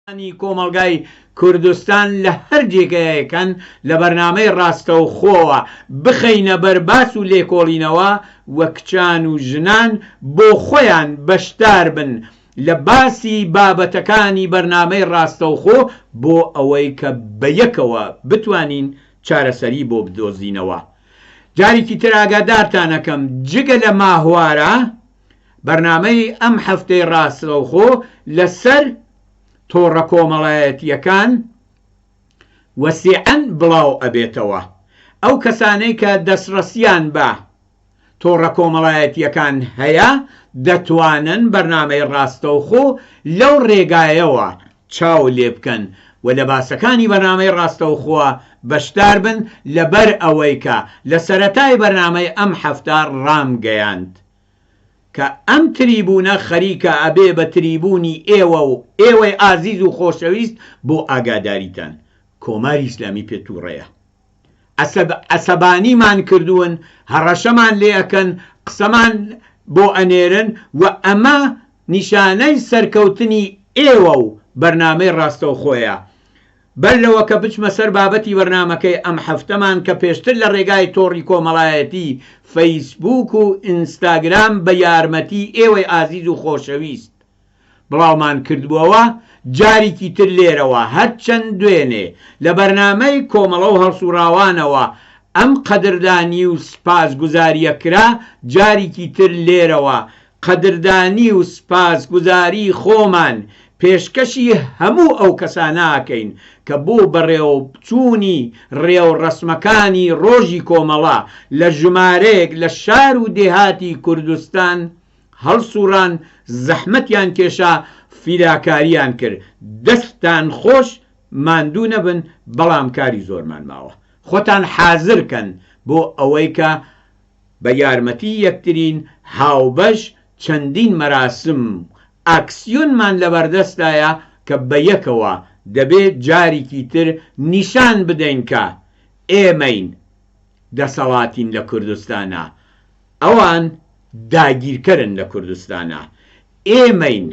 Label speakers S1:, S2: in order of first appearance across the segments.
S1: کۆمەڵگای کوردستان لە هەر جێگایەکەن لە بەرنامەی ڕاستەوخۆوە بخەینە بەرباس و لێکۆڵینەوە وە کچان و ژنان بۆ خۆیان بەشدار بن لە باسی بابەتەکانی بەرنامەی ڕاستەوخۆ بۆ ئەوەی کە بەیەکەوە بتوانین چارەسەری بۆ بدۆزینەوە. جارێکی تر ئاگادارتانەکەم جگە لە ماهوارە بەرنامەی ئەم هەفتەی ڕاستەوخۆ لەسەر تۆڕە کۆمەڵایەتیەکان وەسیعەن بڵاو ئەبێتەوە. ئەو کەسانەی کە دەستڕەسیان بە تۆڕە کۆمەڵایەتیەکان هەیە دەتوانن بەرنامەی ڕاستەوخۆ لەو ڕێگایەوە چاو لێ بکەن و لە باسەکانی بەرنامەی ڕاستەوخۆوە بەشدار بن لەبەر ئەوەی کە لە سەرەتای بەرنامەی ئەم هەفتە ڕامگەیاند کە ئەم تریبونە خەریکە ئەبێ بە تریبونی ئێوە و ئێوەی ئازیز و خۆشەویست بۆ ئاگاداریتان. کۆماری ئیسلامی پێتووڕێیە، عەسەبانیمان کردوون، هەڕەشەمان لێ ئەکەن، قسەمان بۆ ئەنێرن و ئەمە نیشانەی سەرکەوتنی ئێوە و بەرنامەی ڕاستەوخۆیە. بەر لەوە کە بچمە سەر بابەتی بەرنامەکەی ئەم هەفتەمان کە پێشتر لە ڕێگای تۆڕی کۆمەڵایەتی فەیسبووک و ئینستاگرام بە یارمەتی ئێوەی ئازیز و خۆشەویست بڵاومان کردبووەوە، جارێکی تر لێرەوە هەرچەند دوێنێ لە بەرنامەی کۆمەڵە و هەڵسوڕاوانەوە ئەم قەدردانی و سپاسگوزاریە کرا، جارێکی تر لێرەوە قەدردانی و سپاسگوزاری خۆمان پێشکەشی هەموو ئەو کەسانەکەین کە بۆ بەڕێوەچوونی ڕێوڕەسمەکانی ڕۆژی کۆمەڵە لە ژمارەیەک لە شار و دێهاتی کوردستان هەڵسوڕان، زەحمەتیان کێشا، فیداکاریان کرد. دەستان خۆش، ماندوو نەبن، بەڵام کاری زۆرمان ماوە. خۆتان حازرکەن بۆ ئەوەی کە بە یارمەتی یەکترین هاوبەش چەندین مەراسم ئاکسیۆنمان لەبەردەستایە کە بەیەکەوە دەبێت جارێکی تر نیشان بدەین کە ئێمەین دەسەڵاتین لە کوردستانە، ئەوان داگیرکەرن لە کوردستانە، ئێمەین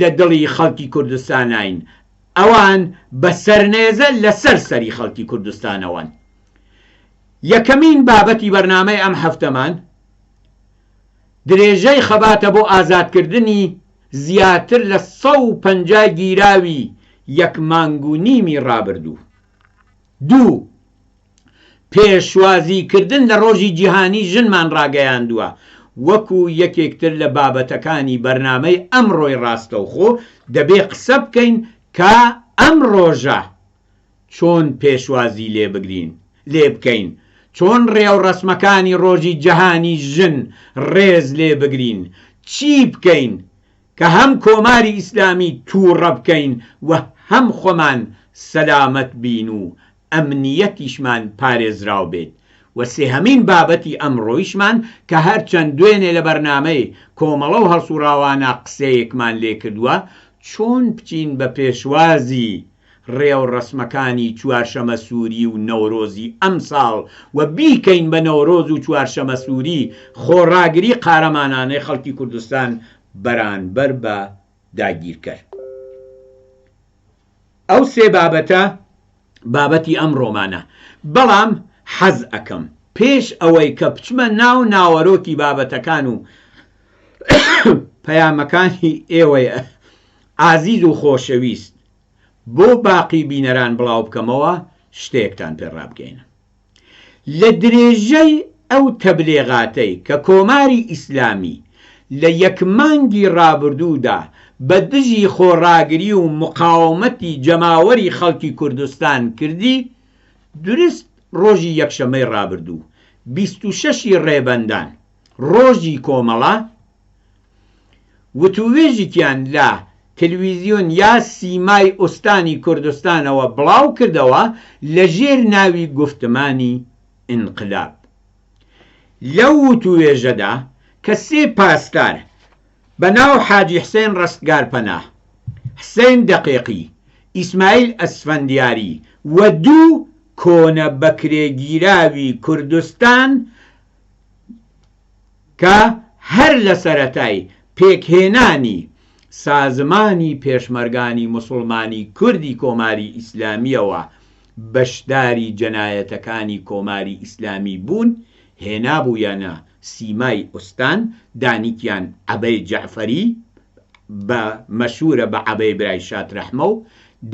S1: لە دڵی خەڵکی کوردستانین، ئەوان بە سەرنێزە لەسەر سەری خەڵکی کوردستانەوەن. یەکەمین بابەتی بەرنامەی ئەم هەفتەمان درێژەی خەباتە بۆ ئازادکردنی زیاتر لە 150 گیراوی یەک مانگ و نیمی ڕابردوو. دوو، پێشوازیکردن لە ڕۆژی جیهانی ژنمان ڕاگەیاندووە وەکو یەکێکتر لە بابەتەکانی بەرنامەی ئەمڕۆی ڕاستەوخۆ دەبێ قسە بکەین کە ئەم ڕۆژە چۆن پێشوازی لێ بکەین، چۆن ڕێوڕەسمەکانی ڕۆژی جەهانی ژن ڕێز لێ بگرین، چی بکەین کە هەم کۆماری ئیسلامی تووڕە بکەین و هەم خۆمان سەلامەت بین و ئەمنیەتیشمان پارێزراو بێت. و سێهەمین بابەتی ئەمڕۆیشمان کە هەرچەند دوێنێ لە بەرنامەی کۆمەڵە و هەڵسوڕاوانە قسەیەکمان لێ کردووە، چۆن بچین بە پێشوازی ڕێوڕەسمەکانی چوارشەمە سووری و نەورۆزی ئەم ساڵ و بیکەین بە نەورۆز و چوارشەمە سووری خۆڕاگری قارەمانانەی خەڵکی کوردستان بەرانبەر بە داگیرکەر. ئەو سێ بابەتە بابەتی ئەم ڕۆمانە، بەڵام حەز ئەەکەم پێش ئەوەی کە بچمە ناو ناوەرۆکی بابەتەکان و پەیامەکانی ئێوەی ئازیز و خۆشەویست بۆ باقی بینەران بڵاو بکەمەوە، شتێکتان پێڕابگەینە. لە درێژەی ئەو تەبلێغاتەی کە کۆماری ئیسلامی لە یەک مانگی ڕابردوودا بە دژی خۆڕاگری و مقاومەتی جەماوەری خەڵکی کوردستان کردی، درست ڕۆژی یەکشەمەی ڕابردوو 26 ڕێبەندان ڕۆژی کۆمەڵە وتوێژێکیان لە تەلەڤیزیۆن یا سیمای ئۆستانی کوردستانەوە بڵاو کردەوە لەژێر ناوی گوفتمانی ئینقلاب. لەو وتوێژەدا کە سێ پاسدار بە ناو حاجی حسێن ڕستگارپەناه، حسێن دەقیقی، ئیسماعیل ئەسفەندیاری و دوو کۆنە بەکرێگیراوی کوردستان کە هەر لە سەرەتای پێکهێنانی سازمانی پێشمەرگانی موسڵمانی کوردی کۆماری ئیسلامیەوە بەشداری جەنایەتەکانی کۆماری ئیسلامی بوون هێنابوویانە سیمای ئوستان دانیکیان عەبەی جەعفەری بە مەشهورە بە عەبەی برای شاد ڕەحمە و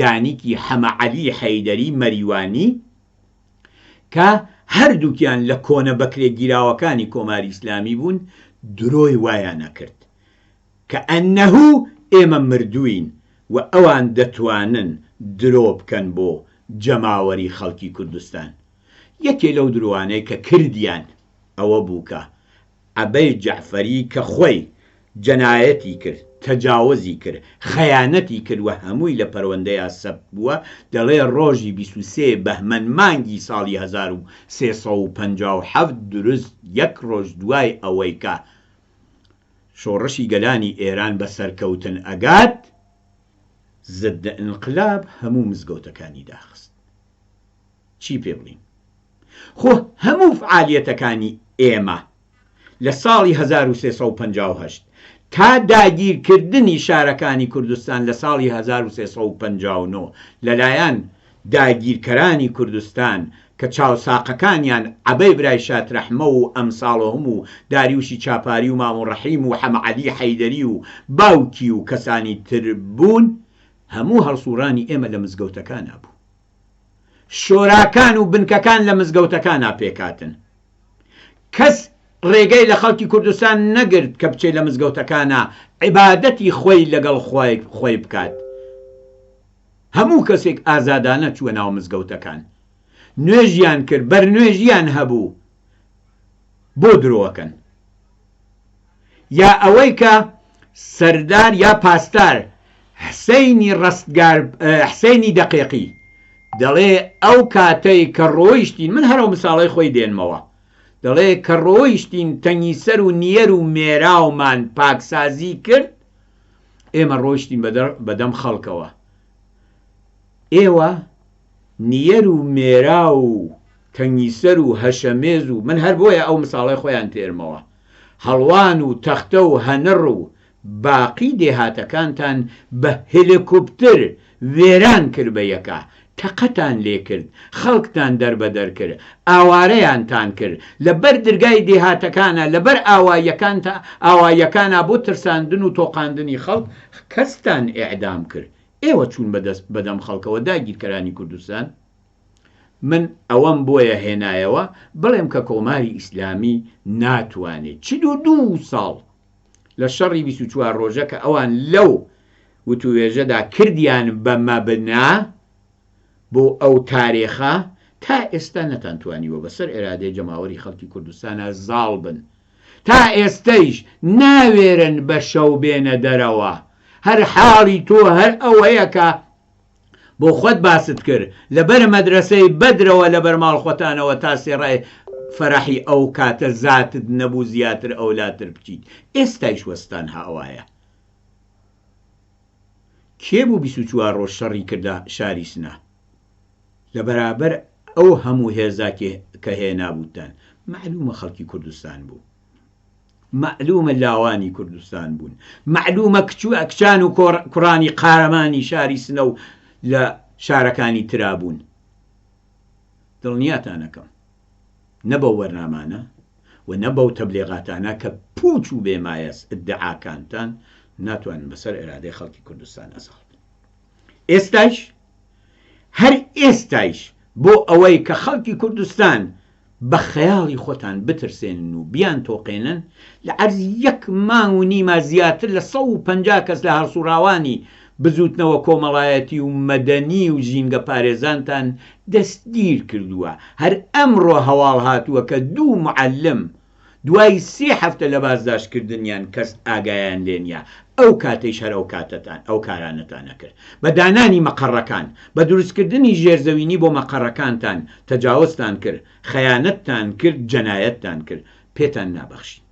S1: دانیکی حەمە عەلی حەیدەری مەریوانی کە هەردووکیان لە کۆنە بەکرێ گیراوەکانی کۆماری ئیسلامی بوون درۆی وایان نەکرد کە ئەنەهوو ئێمە مردووین و ئەوان دەتوانن درۆ بکەن بۆ جەماوەری خەڵکی کوردستان. یەکێ لەو درۆوانەی کە کردیان ئەوە بوو کە عەبەی جەعفەری کە خۆی جەنایەتی کرد، تەجاوزی کرد، خەیانەتی کرد و هەمووی لە پەروەندەیە سەبت بووە، دەڵێ ڕۆژی 23 بەهمەن مانگی ساڵی 1357 دروست یەک ڕۆژ دوای ئەوەی کە شۆڕشی گەلانی ئێران بە سەرکەوتن ئەگات ضد ئینقلاب هەموو مزگەوتەکانی داخست. چی پێ بڵین؟ خۆ هەموو فعالیەتەکانی ئێمە لە ساڵی 1358 تا داگیرکردنی شارەکانی کوردستان لە ساڵی 1359 لەلایەن داگیرکەرانی کوردستان کە چاوساقەکانیان عەبەی برای شاد ڕەحمە و ئەمساڵە هەموو داریوشی چاپاری و مامۆ ڕەحیم و حەمە عەلی حەیدەری و باوکی و کەسانی تر بوون هەموو هەڵسوڕانی ئێمە لە مزگەوتەکانە بوو. شۆراکان و بنکەکان لە مزگەوتەکانە پێکاتن. کەس ڕێگەی لە خەڵکی کوردستان نەگرت کە بچێت لە مزگەوتەکانە عیبادەتی خۆی لەگەڵ خۆی بکات. هەموو کەسێک ئازادانە چووە ناو مزگەوتەکان، نوێژیان کرد، بەرنوێژیان هەبوو بۆ درۆوەکەن. یا ئەوەی کە سەردار یا پاستار حسەینی دەقیقی دەڵێ ئەو کاتەی کە ڕۆیشتین، من هەرو مساڵی خۆی دێنمەوە، دەڵێ کە ڕۆیشتین تەنگی سەر و نیەر و مێراومان پاکسازی کرد، ئێمە ڕۆیشتین بەدەم خەڵکەوە. ئێوە نیەر و مێرا و تەنگی سەر و هەشەمێز و من هەر بۆیە ئەو مساڵی خۆیان تێرمەوە، هەڵوان و تەختە و هەنڕ و باقی دێهاتەکانتان بە هێلیکۆپتر وێران کرد بە یەکە، تەقەتان لێ کرد، خەڵکتان دەربەدەر کرد، ئاوارەیانتان کرد، لەبەر دەرگای دێهاتەکانە لەبەر ئاوایەکانە بۆ ترساندن و تۆقاندنی خەڵک کەستان ئێعدام کرد. ئێوە چوون بەدەم خەڵکەوە داگیرکەرانی کوردستان. من ئەوەم بۆیە هێنایەوە بڵێم کە کۆماری ئیسلامی ناتوانێت چ 2 ساڵ لە شەڕی 24 ڕۆژە کە ئەوان لەو وتوێژەدا کردیان بە مەبنا بۆ ئەو تاریخە تا ئێستا نەتانتوانیوە بەسەر ئێرادەی جەماوەری خەڵکی کوردستانە زاڵ بن، تا ئێستەیش ناوێرن بە شەو بێنە دەرەوە. هەر حاڵی تۆ هەر ئەوەیە کە بۆ خۆت باست کرد لەبەر مەدرسەی بەدرەوە لەبەر ماڵخۆتانەوە تا سێڕای فەرەحی ئەو کاتە زاتت نەبوو زیاتر ئەولاتر بچیت. ئێستایش وەستان هاوایە. کێ بوو 24 ڕۆژ شەڕی کردە شاری سنە لە بەرابەر ئەو هەموو هێزاکێ کە هێنابووتان؟ معلومە خەڵکی کوردستان بوو، معلومە لاوانی کوردستان بوون، معلومە کچان و کوڕانی قارەمانی شاری سنە و لە شارەکانی ترابوون. دڵنیاتانەکەم نەبەو وەرنامانە و نەبەو تەبلیغاتانە کە پوچ و بێمایەس ئیدعاکانتان ناتوانن بەسەر ئێرادەی خەڵکی کوردستان ئەزاڵ. ئێستایش هەر ئێستایش بۆ ئەوەی کە خەڵکی کوردستان بە خەیاڵی خۆتان بترسێنن و بیان تۆقێنن، لە عەرزی 1 مانگ و نیمە زیاتر لە 150 کەس لە هەڵسوڕاوانی بزوتنەوە کۆمەڵایەتی و مەدەنی و ژینگە پارێزانتان دەستگیر کردووە. هەر ئەمڕۆ هەواڵ هاتووە کە 2 معلم دوای 3 هەفتە لە بازداشتکردنیان کەس ئاگایان لێنە. ئەو کاتەیش هەر ئەو کارانەتانە کرد، بە دانانی مەقەڕەکان، بە دروستکردنی ژێرزەوینی بۆ مەقەڕەکانتان تەجاوزتان کرد، خەیانەتتان کرد، جەنایەتتان کرد. پێتان نابەخشین.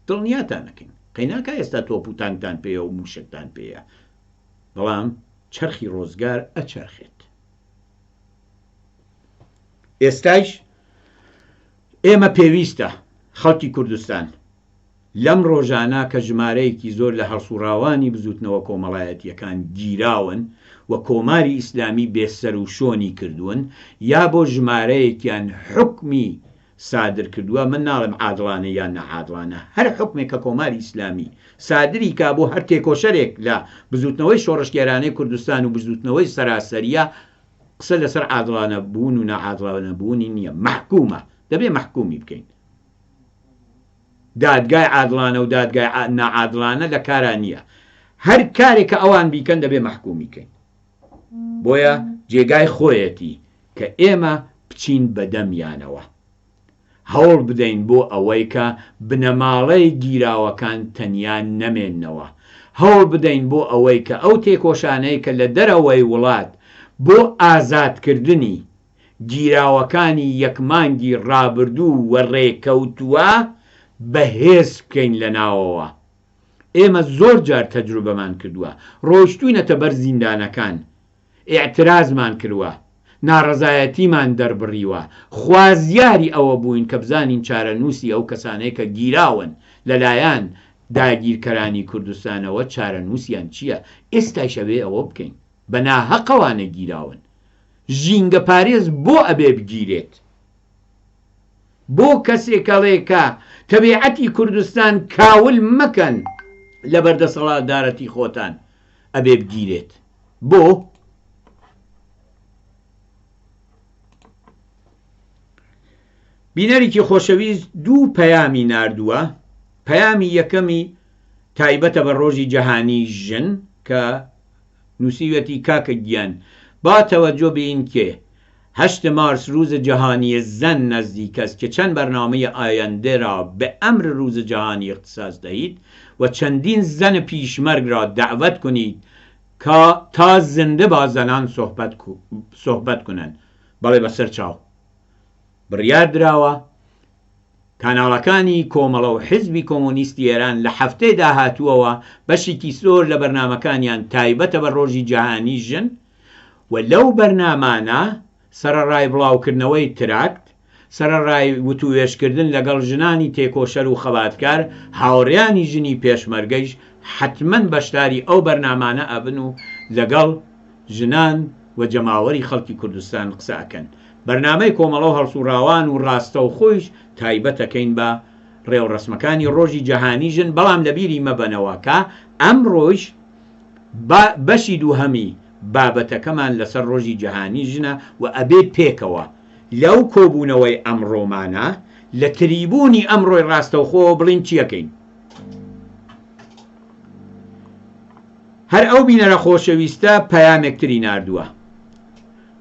S1: دڵنیاتانەکەین قەیناکە ئێستا تۆپ و تانکتان پێیە و موشکتان پێیە، بەڵام چرخی ڕۆزگار ئەچەرخێت. ئێستایش ئێمە پێویستە خەڵکی کوردستان لەم ڕۆژانە کە ژمارەیەکی زۆر لە هەڵسوڕاوانی بزوتنەوە کۆمەڵایەتیەکان گیراون و کۆماری ئیسلامی بێسەر و شۆنی کردوون یا بۆ ژمارەیەکیان حکمی سادر کردووە. من ناڵم عادڵانە یان نەعادڵانە، هەر حکمێک کە کۆماری ئیسلامی سادری کا بۆ هەر تێکۆشەرێک لە بزوتنەوەی شۆڕشگێرانەی کوردستان و بزوتنەوەی سەراسەریە قسە لەسەر عادڵانە بوون و نەعادڵانە بوونی نییە، محکومە، دەبێ محکومی بکەین. دادگای عادڵانە و دادگای نەعادڵانە لە کاران نییە، هەر کارێک کە ئەوان بیکەن دەبێ محکومی بکەین. بۆیە جێگای خۆیەتی کە ئێمە بچین بەدەمیانەوە، هەوڵ بدەین بۆ ئەوەی کە بنەماڵەی گیراوەکان تەنیا نەمێننەوە، هەوڵ بدەین بۆ ئەوەی کە ئەو تێکۆشانەی کە لە دەرەوەی وڵات بۆ ئازادکردنی گیراوەکانی یەکمانگی ڕابردوو و ڕێکەوتووە بەهێز بکەین لە ناوەوە. ئێمە زۆر جار تەجروبەمان کردووە، ڕۆیشتوینەتە بەر زیندانەکان، ئێعترازمان کردووە، ناڕەزایەتیمان دەربڕیوە، خوازیاری ئەوە بووین کە بزانین چارەنووسی ئەو کەسانەیە کە گیراون لەلایەن داگیرکەرانی کوردستانەوە چارەنووسیان چییە. ئێستای شەوێ ئەوە بکەین، بە ناهەقەوانە گیراون. ژینگە پارێز بۆ ئەبێ بگیرێت، بۆ کەسێکەڵێکە تەبیعەتی کوردستان کاول مەکەن لە بەردەسەڵاتدارەتی خۆتان ئەبێ بگیرێت. بۆ بینەرێکی خۆشەویست دوو پەیامی ناردووە. پەیامی یەکەمی تایبەتە بە ڕۆژی جەهانی ژن کە نووسیوەتی کاکە گیان با تەوەجۆ بین کێ 8 مارس روز جهانی زن نزدیک است که چند برنامه آینده را به امر روز جهانی اختصاص دهید و چندین زن پیشمرگ را دعوت کنید تا زنده با زنان صحبت کنند. بەڵێ بەسەر چاو بڕیار دراوە کاناڵەکانی کۆمەڵە و حیزبی کۆمۆنیستی ئێران لە هەفتەی داهاتووەوە بەشێکی زۆر لە بەرنامەکانیان تایبەتە بە ڕۆژی جەهانی ژن و لەو بەرنامانە سەرەڕای بڵاوکردنەوەی تراکت، سەرەڕای وتوێشکردن لەگەڵ ژنانی تێکۆشەر و خەباتکار، هاوڕێیانی ژنی پێشمەرگەیش حتمەن بەشداری ئەو بەرنامانە ئەبن و لەگەڵ ژنان و جەماوەری خەڵکی کوردستان قسە ئەکەن. بەرنامەی کۆمەڵە و هەڵسوڕاوان و ڕاستە و خۆیش تایبەتەکەین بە ڕێوڕسمەکانی ڕۆژی جەهانی ژن، بەڵام لەبیری مەبەنەوە کە ئەم ڕۆژ بەشی دووهەمی بابەتەکەمان لەسەر ڕۆژی جەهانی ژنە و ئەبێ پێکەوە لەو کۆبوونەوەی ئەمڕۆمانە لە تریبوونی ئەمڕۆی ڕاستەوخۆ بڵین چیەکەین. هەر ئەو بینەرە خۆشەویستە پەیامێکتری ناردووە.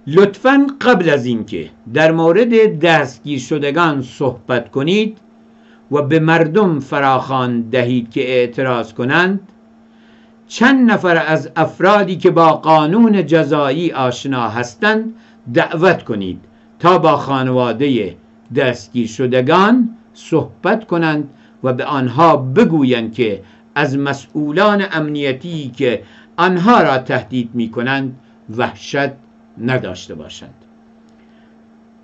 S1: لطفاً قبل از اینکه در مورد دستگیر شدگان صحبت کنید و به مردم فراخوان دهید که اعتراض کنند، چند نفر از افرادی که با قانون جزایی آشنا هستند دعوت کنید تا با خانواده دستگیر شدگان صحبت کنند و به آنها بگویند که از مسئولان امنیتی که آنها را تهدید می کنند وحشت نداشته باشند.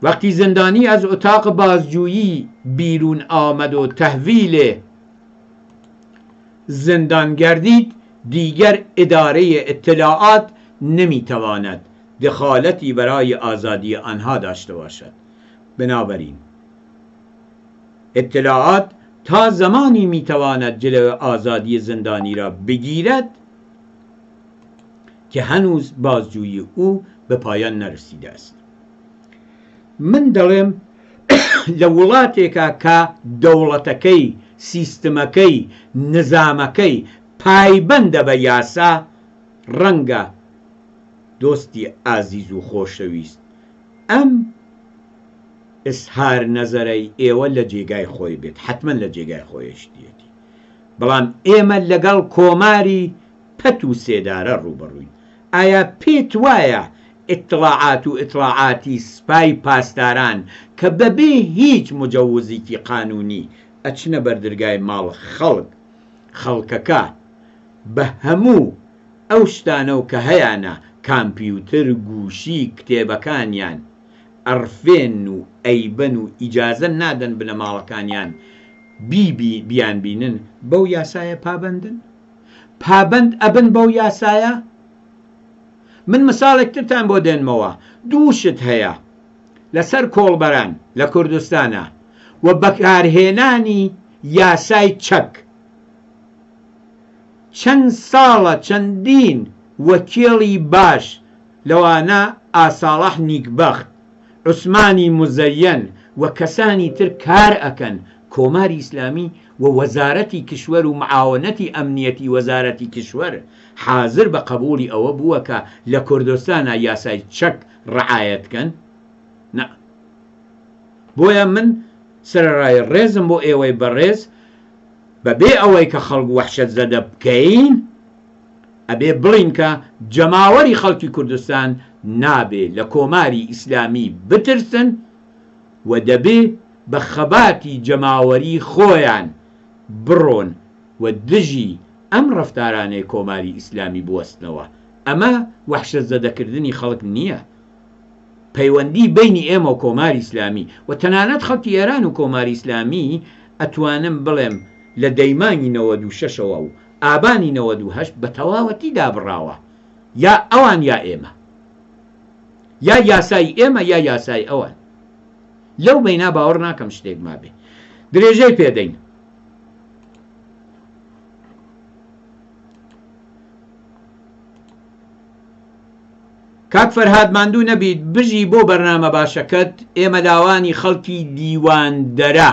S1: وقتی زندانی از اتاق بازجویی بیرون آمد و تحویل زندان گردید، دیگر اداره اطلاعات نمیتواند دخالتی برای آزادی آنها داشته باشد. بنابراین اطلاعات تا زمانی میتواند جلوی آزادی زندانی را بگیرد که هنوز بازجویی او به پایان نرسیده است. من دەڵێم لە وڵاتێکە کە دەوڵەتەکەی، سیستمەکەی، نظامەکەی پایبەندە بە یاسا، ڕەنگە دۆستی ئازیز و خۆشەویست ئەم ئسهار نەزەرەی ئێوە لە جێگای خۆی بێت، حتمەن لە جێگای خۆیشتێتی. بەڵام ئێمە لەگەڵ کۆماری پەت و سێدارە ڕوبەڕووین. ئایا پێت وایە اطلاعات و اطلاعاتی سپای پاسداران کە بەبێ هیچ مجەوزێکی قانونی ئەچنە بەردرگای ماڵ خەڵکەکە بە هەموو ئەو شتانە و کە هەیەە کامپیوتر، گوشی، کتێبەکانیان ئەرفێن و ئەیبەن و ئیجازە نادەن بنە ماڵەکانیان بیان بینن بەو یاسایە پابندن پابند ئەبن بەو یاسایە. من مساڵێکترتان بۆ دێنمەوە دووشت هەیە لەسەر کۆڵبەران لە کوردستانە و بەکارهێنانی یاسای چەک. چەند ساڵە چەندین وەکێڵی باش لەوانە ئاساڵح نیکبەخت عوسمانی مزەیەن و کەسانی تر کار ئەکەن کۆماری ئیسلامی و وەزارەتی کشوەر و معاونەتی ئەمنیەتی وەزارەتی کشوەر حاضر بە قبولی ئەوە بووە کە لە کوردستانە یاسای چەک ڕعایەتکەن. بۆیە من سەرڕای ڕێزم بۆ ئێوەی بەڕێز بەبێ ئەوەی کە خەڵک وەحشەت زەدە بکەین ئەبێ بڵین کە جەماوەری خەڵکی کوردستان نابێ لە کۆماری ئیسلامی بترسن و دەبێ بە خەباتی جەماوەری خۆیان بڕۆن و دژی ئەم ڕەفتارانەی کۆماری ئیسلامی بوەستنەوە. ئەمە وەحشەت زەدەکردنی خەڵک نییە، پەیوەندی بینی ئێمە و کۆماری ئیسلامی و تەنانەت خەڵکی ئێران و کۆماری ئیسلامی ئەتوانم بڵێم لە دەیمانی 96ەوە و ئابانی 98 بە تەواوەتی دابڕاوە، یا ئەوان یا ئێمە، یا یاسای ئێمە یا یاسای ئەوان. لەو بەینا باوەڕ ناکەم شتێک مابێ. درێژەی پێدەین. کاک فەرهاد ماندوو نەبیت بژی بۆ بەرنامە باشەکەت ئێمە لاوانی خەڵکی دیواندەرە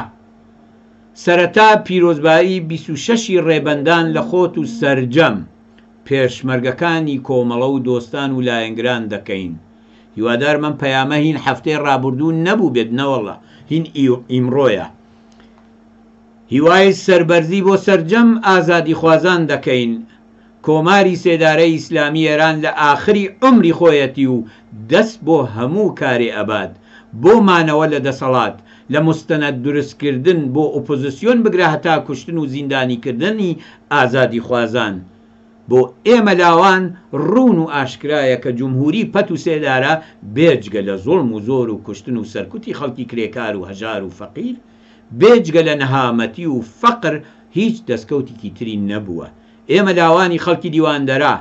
S1: سەرەتا پیرۆزبایی 26 ڕێبەندان لە خۆت و سەرجەم پێشمەرگەکانی کۆمەڵە و دۆستان و لایەنگران دەکەین. هیوادار من پەیامە هین هەفتەی ڕابردوو نەبوو بێت نەوەڵە هین ئیمڕۆیە. هیوای سەربەرزی بۆ سەرجەم ئازادی خوازان دەکەین. کۆماری سێدارەی ئیسلامی ئێران لە ئاخری عمری خۆیەتی و دەست بۆ هەموو کارێ ئەباد بۆ مانەوە لە دەسەڵات لە مستەنەد دروستکردن بۆ ئۆپۆزیسیۆن بگرە هەتا کوشتن و زیندانیکردنی ئازادی خوازان. بۆ ئێمە لاوان ڕوون و ئاشکرایە کە جمهوری پەت و سێدارە بێجگە لە زۆڵم و زۆر و کوشتن و سەرکوتی خەڵکی کرێکار و هەژار و فەقیر، بێجگە لە نەهامەتی و فەقر هیچ دەستکەوتێکی تری نەبووە. ئێمە لاوانی خەڵکی دیواندەرە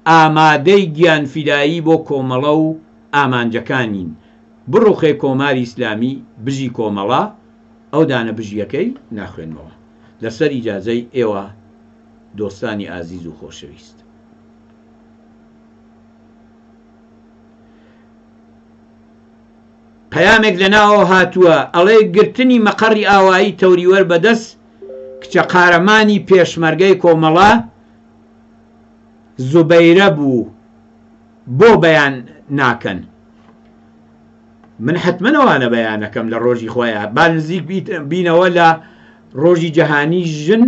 S1: ئامادەی گیانفیدایی بۆ کۆمەڵە و ئامانجەکانین. بڕوخێ کۆماری ئیسلامی بژی کۆمەڵە ئەو دانە بژیەکەی ناخوێنمەوە. لەسەر ئیجازەی ئێوە دۆستانی ئازیز و خۆشەویست. پەیامێک لەناوە هاتووە ئەڵێ گرتنی مەقەڕی ئاوایی تەوریوەر بەدەست کچە قارەمانی پێشمەرگەی کۆمەڵە زوبەیرە بوو بۆ بەیان ناکەن. من حتمەنەوانە بەیانەکەم لە ڕۆژی خۆیان با نزیک بینەوە لە ڕۆژی جەهانی ژن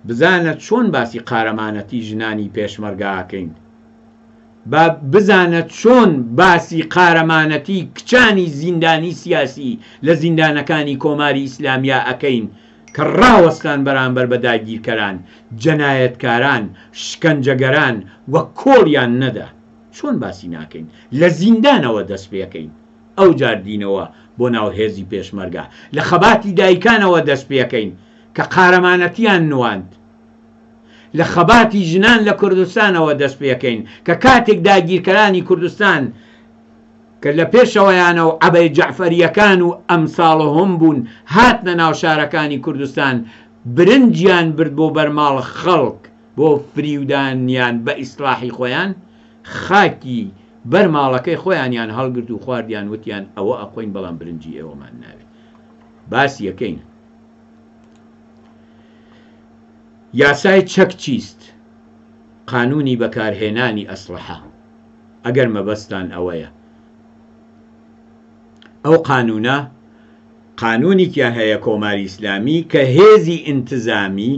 S1: بزانە چۆن باسی قارەمانەتی ژنانی پێشمەرگاکەین، با بزانە چۆن باسی قارەمانەتی کچانی زیندانی سیاسی لە زیندانەکانی کۆماری ئیسلامیا ئەکەین کە ڕاوەستان بەرامبەر بە داگیرکەران، جەنایەتکاران، شکەنجەگەران وە کۆڵیان نەدا. چۆن باسی ناکەین لە زیندانەوە دەست پێەکەین. ئەو جاردینەوە بۆ ناو هێزی پێشمەرگا لە خەباتی دایکانەوە دەست پێەکەین کە قارەمانەتیان نواند. لە خەباتی ژنان لە کوردستانەوە دەست پێەکەین کە کاتێک داگیرکەرانی کوردستان کە لە پێشەوەیانە و عەبەی جەعفەریەکان و ئەمساڵە هەم بوون هاتنە ناو شارەکانی کوردستان برنجیان برد بۆ بەرماڵ خەڵک بۆ فریودانیان بە ئیسلاحی خۆیان، خاکی بەرماڵەکەی خۆیانیان هەڵگرت و خواردیان وتیان ئەوە ئەخۆین بەڵام برنجی ئێوەمان ناوێت. باسی یەکەین. یاسای چەک چیست؟ قانونی بەکارهێنانی ئەسلحە. ئەگەر مەبەستان ئەوەیە ئەو قانونە قانونێکیان هەیە کۆماری ئیسلامی کە هێزی ئینتزامی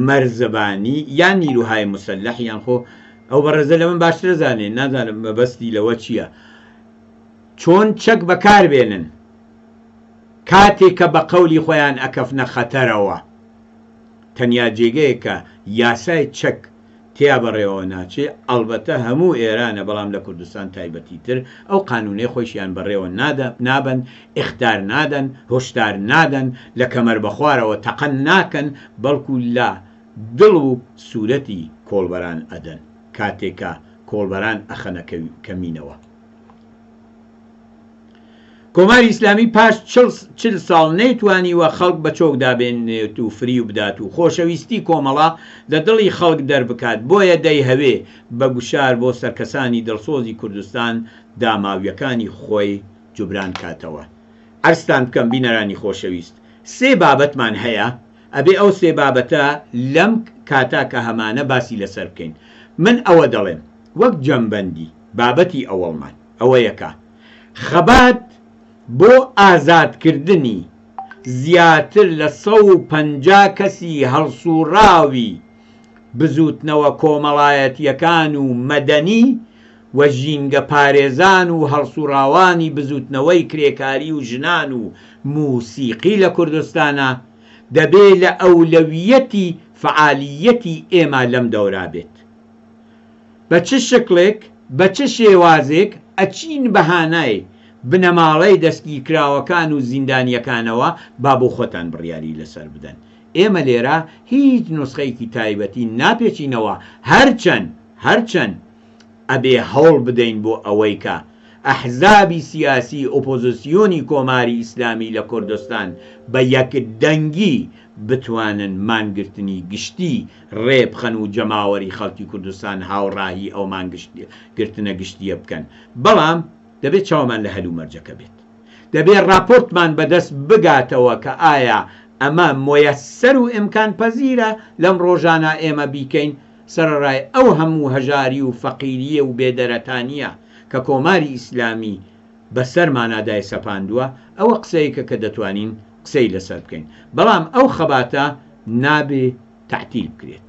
S1: مەرزەبانی یان نیروهای مسلحیان خۆ ئەو بەڕێزە لە من باشتر زانێن، نازانم مەبەستی لەوە چییە، چۆن چەک بەکاربێنن کاتێک کە بە قەولی خۆیان ئەکەفنە خەتەرەوە. تەنیا جێگەیە کە یاسای چەک تیا بەڕێوە ناچێ ئەڵبەتە هەموو ئێرانە بەڵام لە کوردستان تایبەتی تر ئەو قانونەی خۆشیان بەڕێوە نابن ئیختار نادەن هۆشدار نادەن لە کەمەر بەخوارەوە تەقەن ناکەن بەڵکو لە دڵ و سوورەتی کۆڵبەران ئەدەن کاتێکە کۆڵبەران ئەخەنە کەمینەوە. کۆماری ئیسلامی پاش 40 ساڵ نەیتوانیوە خەڵک بە چۆک دابێنێت و فری و بدات و خۆشەویستی کۆمەڵا لە دڵی خەڵک دەربکات بۆیە دەیهەوێ بە گوشار بۆ سەرکەسانی دڵسۆزی کوردستان داماویەکانی خۆی جوبران کاتەوە. ئەرستان بکەم بینەرانی خۆشەویست، سێ بابەتمان هەیە ئەبێ ئەو سێ بابەتە لەم کاتا کە هەمانە باسی لەسەر بکەین. من ئەوە دەڵێم وەک جەمبەندی بابەتی ئەوەڵمان ئەوە یەکە خەبات بۆ ئازادکردنی زیاتر لە 150 کەسی هەڵسوڕاوی بزوتنەوە کۆمەڵایەتیەکان و مەدەنی و ژینگە پارێزان و هەڵسوڕاوانی بزوتنەوەی کرێکاری و ژنان و موسیقی لە کوردستانە دەبێت لە ئەولەویەتی فعالیەتی ئێمە لەم دەورا بێت. بە چ شکلێک بە چ شێوازێک ئەچین بەهانای بنەماڵەی دەستی کراوەکان و زیندانیەکانەوە با بۆ خۆتان بڕیاری لەسەر بدەن. ئێمە لێرە هیچ نوسخەیەکی تایبەتی ناپێچینەوە هەرچەند ئەبێ هەوڵ بدەین بۆ ئەوەی کە ئەحزابی سیاسی ئۆپۆزیسیۆنی کۆماری ئیسلامی لە کوردستان بە یەکدەنگی بتوانن مانگرتنی گشتی ڕێبخەن و جەماوەری خەڵکی کوردستان هاوڕاهی ئەو مانگرتنە گشتیە بکەن. بەڵام دەبێت چاومان لە هەلوو مەرجەکە بێت، دەبێت راپۆرتمان بەدەست بگاتەوە کە ئایا ئەمە مۆیەسەر و ئیمکان پەزیرە لەم ڕۆژانە ئێمە بیکەین سەرڕای ئەو هەموو هەژاری و فەقیریە و بێدەرەتانیە کە کۆماری ئیسلامی بەسەرمانادای سەپاندووە. ئەوە قسەیەکە کە دەتوانین قسەی لەسەر بکەین، بەڵام ئەو خەباتە نابێ تەعتیل بکرێت.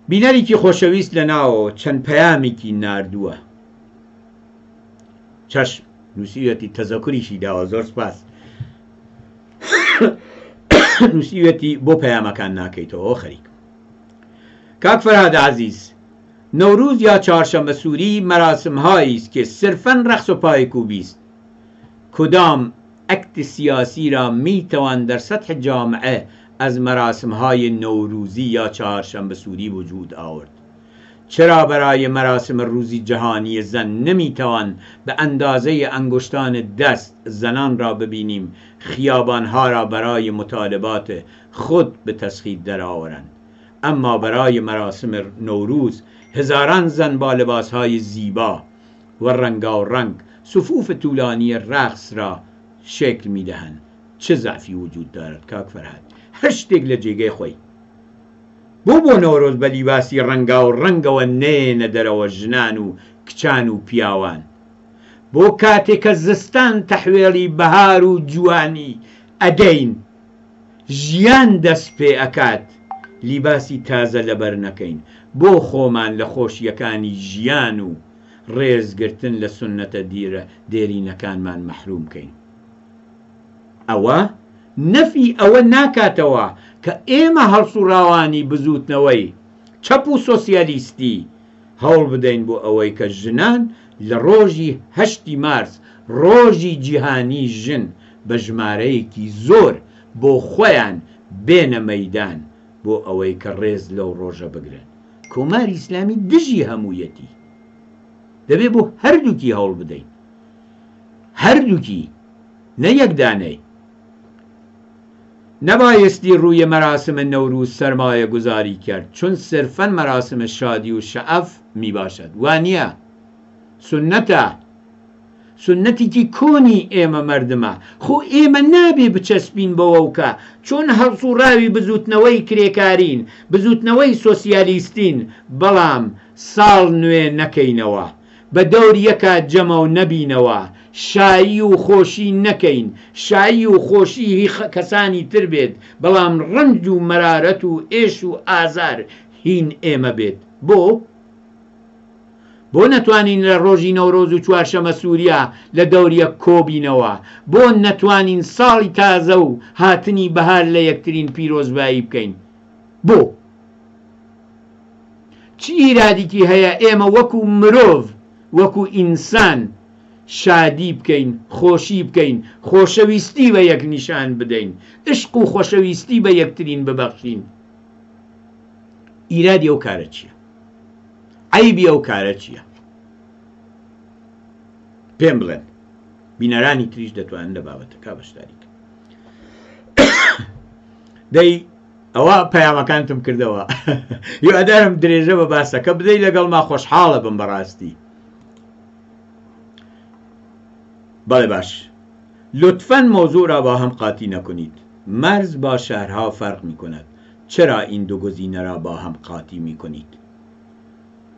S1: بینەرێکی خۆشەویست لە ناوەوە چەند پەیامێکی ناردووە. چەشم نووسیوەتی تەزەکوریشی داوە، زۆر سپاس. نووسیوەتی بۆ پەیامەکان ناکەیتەوە خەریک. کاک فەرهاد عەزیز، نەوروز یا چهارشنبه سوری مراسم‌هایی است که صرفاً رقص و پایکوبی است. کدام اکت سیاسی را میتوان در سطح جامعه از مراسم‌های نوروزی یا چهارشنبه سوری وجود آورد؟ چرا برای مراسم روز جهانی زن نمیتوان به اندازه انگشتان دست زنان را ببینیم خیابانها را برای مطالبات خود به تسخیر درآورند، اما برای مراسم نوروز هزاران زن با لباسهای زیبا و رنگارنگ صفوف طولانی رقص را شکل میدهند؟ چه ضعفی وجود دارد کاک فرهاد؟ هەر شتێک لە جێگەی خۆی. بۆ نۆرۆز بە لیباسی ڕەنگەوە نێنە دەرەوە ژنان و کچان و پیاوان؟ بۆ کاتێکە زستان تەحوێڵی بەهار و جوانی ئەدەین ژیان دەست پێ ئەکات لیباسی تازە لەبەر نەکەین؟ بۆ خۆمان لە خۆشیەکانی ژیان و ڕێزگرتن لە سنەتە دێرینەکانمان مەحروم کەین؟ ئەوە نەفی ئەوە ناکاتەوە کە ئێمە هەڵسوڕاوانی بزوتنەوەی چەپ و سۆسیالیستی هەوڵ بدەین بۆ ئەوەی کە ژنان لە ڕۆژی 8 مارس ڕۆژی جیهانی ژن بە ژمارەیەکی زۆر بۆ خۆیان بێنە مەیدان بۆ ئەوەی کە ڕێز لەو ڕۆژە بگرن. کۆماری ئیسلامی دژی هەموویەتی، دەبێت بۆ هەردووکی هەوڵ بدەین، هەردووکی، نە یەکدانەی. نبایستی روی مراسم نوروز سرمایه گذاری کرد، چون صرفاً مراسم شادی و شعف می باشد. وانیه سنتی که کونی ایمه مردمه خو ایمه نابی بچسبین بووکا، چون هەڵسوڕاوی بزوتنەوەی کرێکارین، بزوتنەوەی سۆسیالیستین، بەڵام ساڵ نوێ نەکەینەوە، بە دەور یەکا جەمە و نەبینەوە، شایی و خۆشی نەکەین، شایی و خۆشی کەسانی تر بێت، بەڵام ڕنج و مەرارەت و ئێش و ئازار هین ئێمە بێت. بۆ نەتوانین لە ڕۆژی نەورۆز و چوارشەمە سووریا لە دەوریە کۆبینەوە؟ بۆ نەتوانین ساڵی تازە و هاتنی بەهار لە یەکترین پیرۆزبایی بکەین؟ چی ئیرادێکی هەیە ئێمە وەکو مرۆڤ وەکو ئینسان شادی بکەین خۆشی بکەین خۆشەویستی بە یەک نیشان بدەین عشق و خۆشەویستی بە یەکترین ببەخشین ئیرادی ئەو کارە چییە عیبی ئەو کارە چییە پێم بڵێن بینەرانی تریش دەتوانن لە بابەتەکە بەشداریکە دەی ئەوە پەیامەکانتم کردەوە هیوادارم درێژە بە باسەکە بدەی لەگەڵ ما خۆشحاڵە بم بەڕاستی بەڵێ باش لطفاً موضوع را با هم قاطی نکنید مرز با شهرها فرق می کند چرا این دو گزینه را با هم قاطی می کنید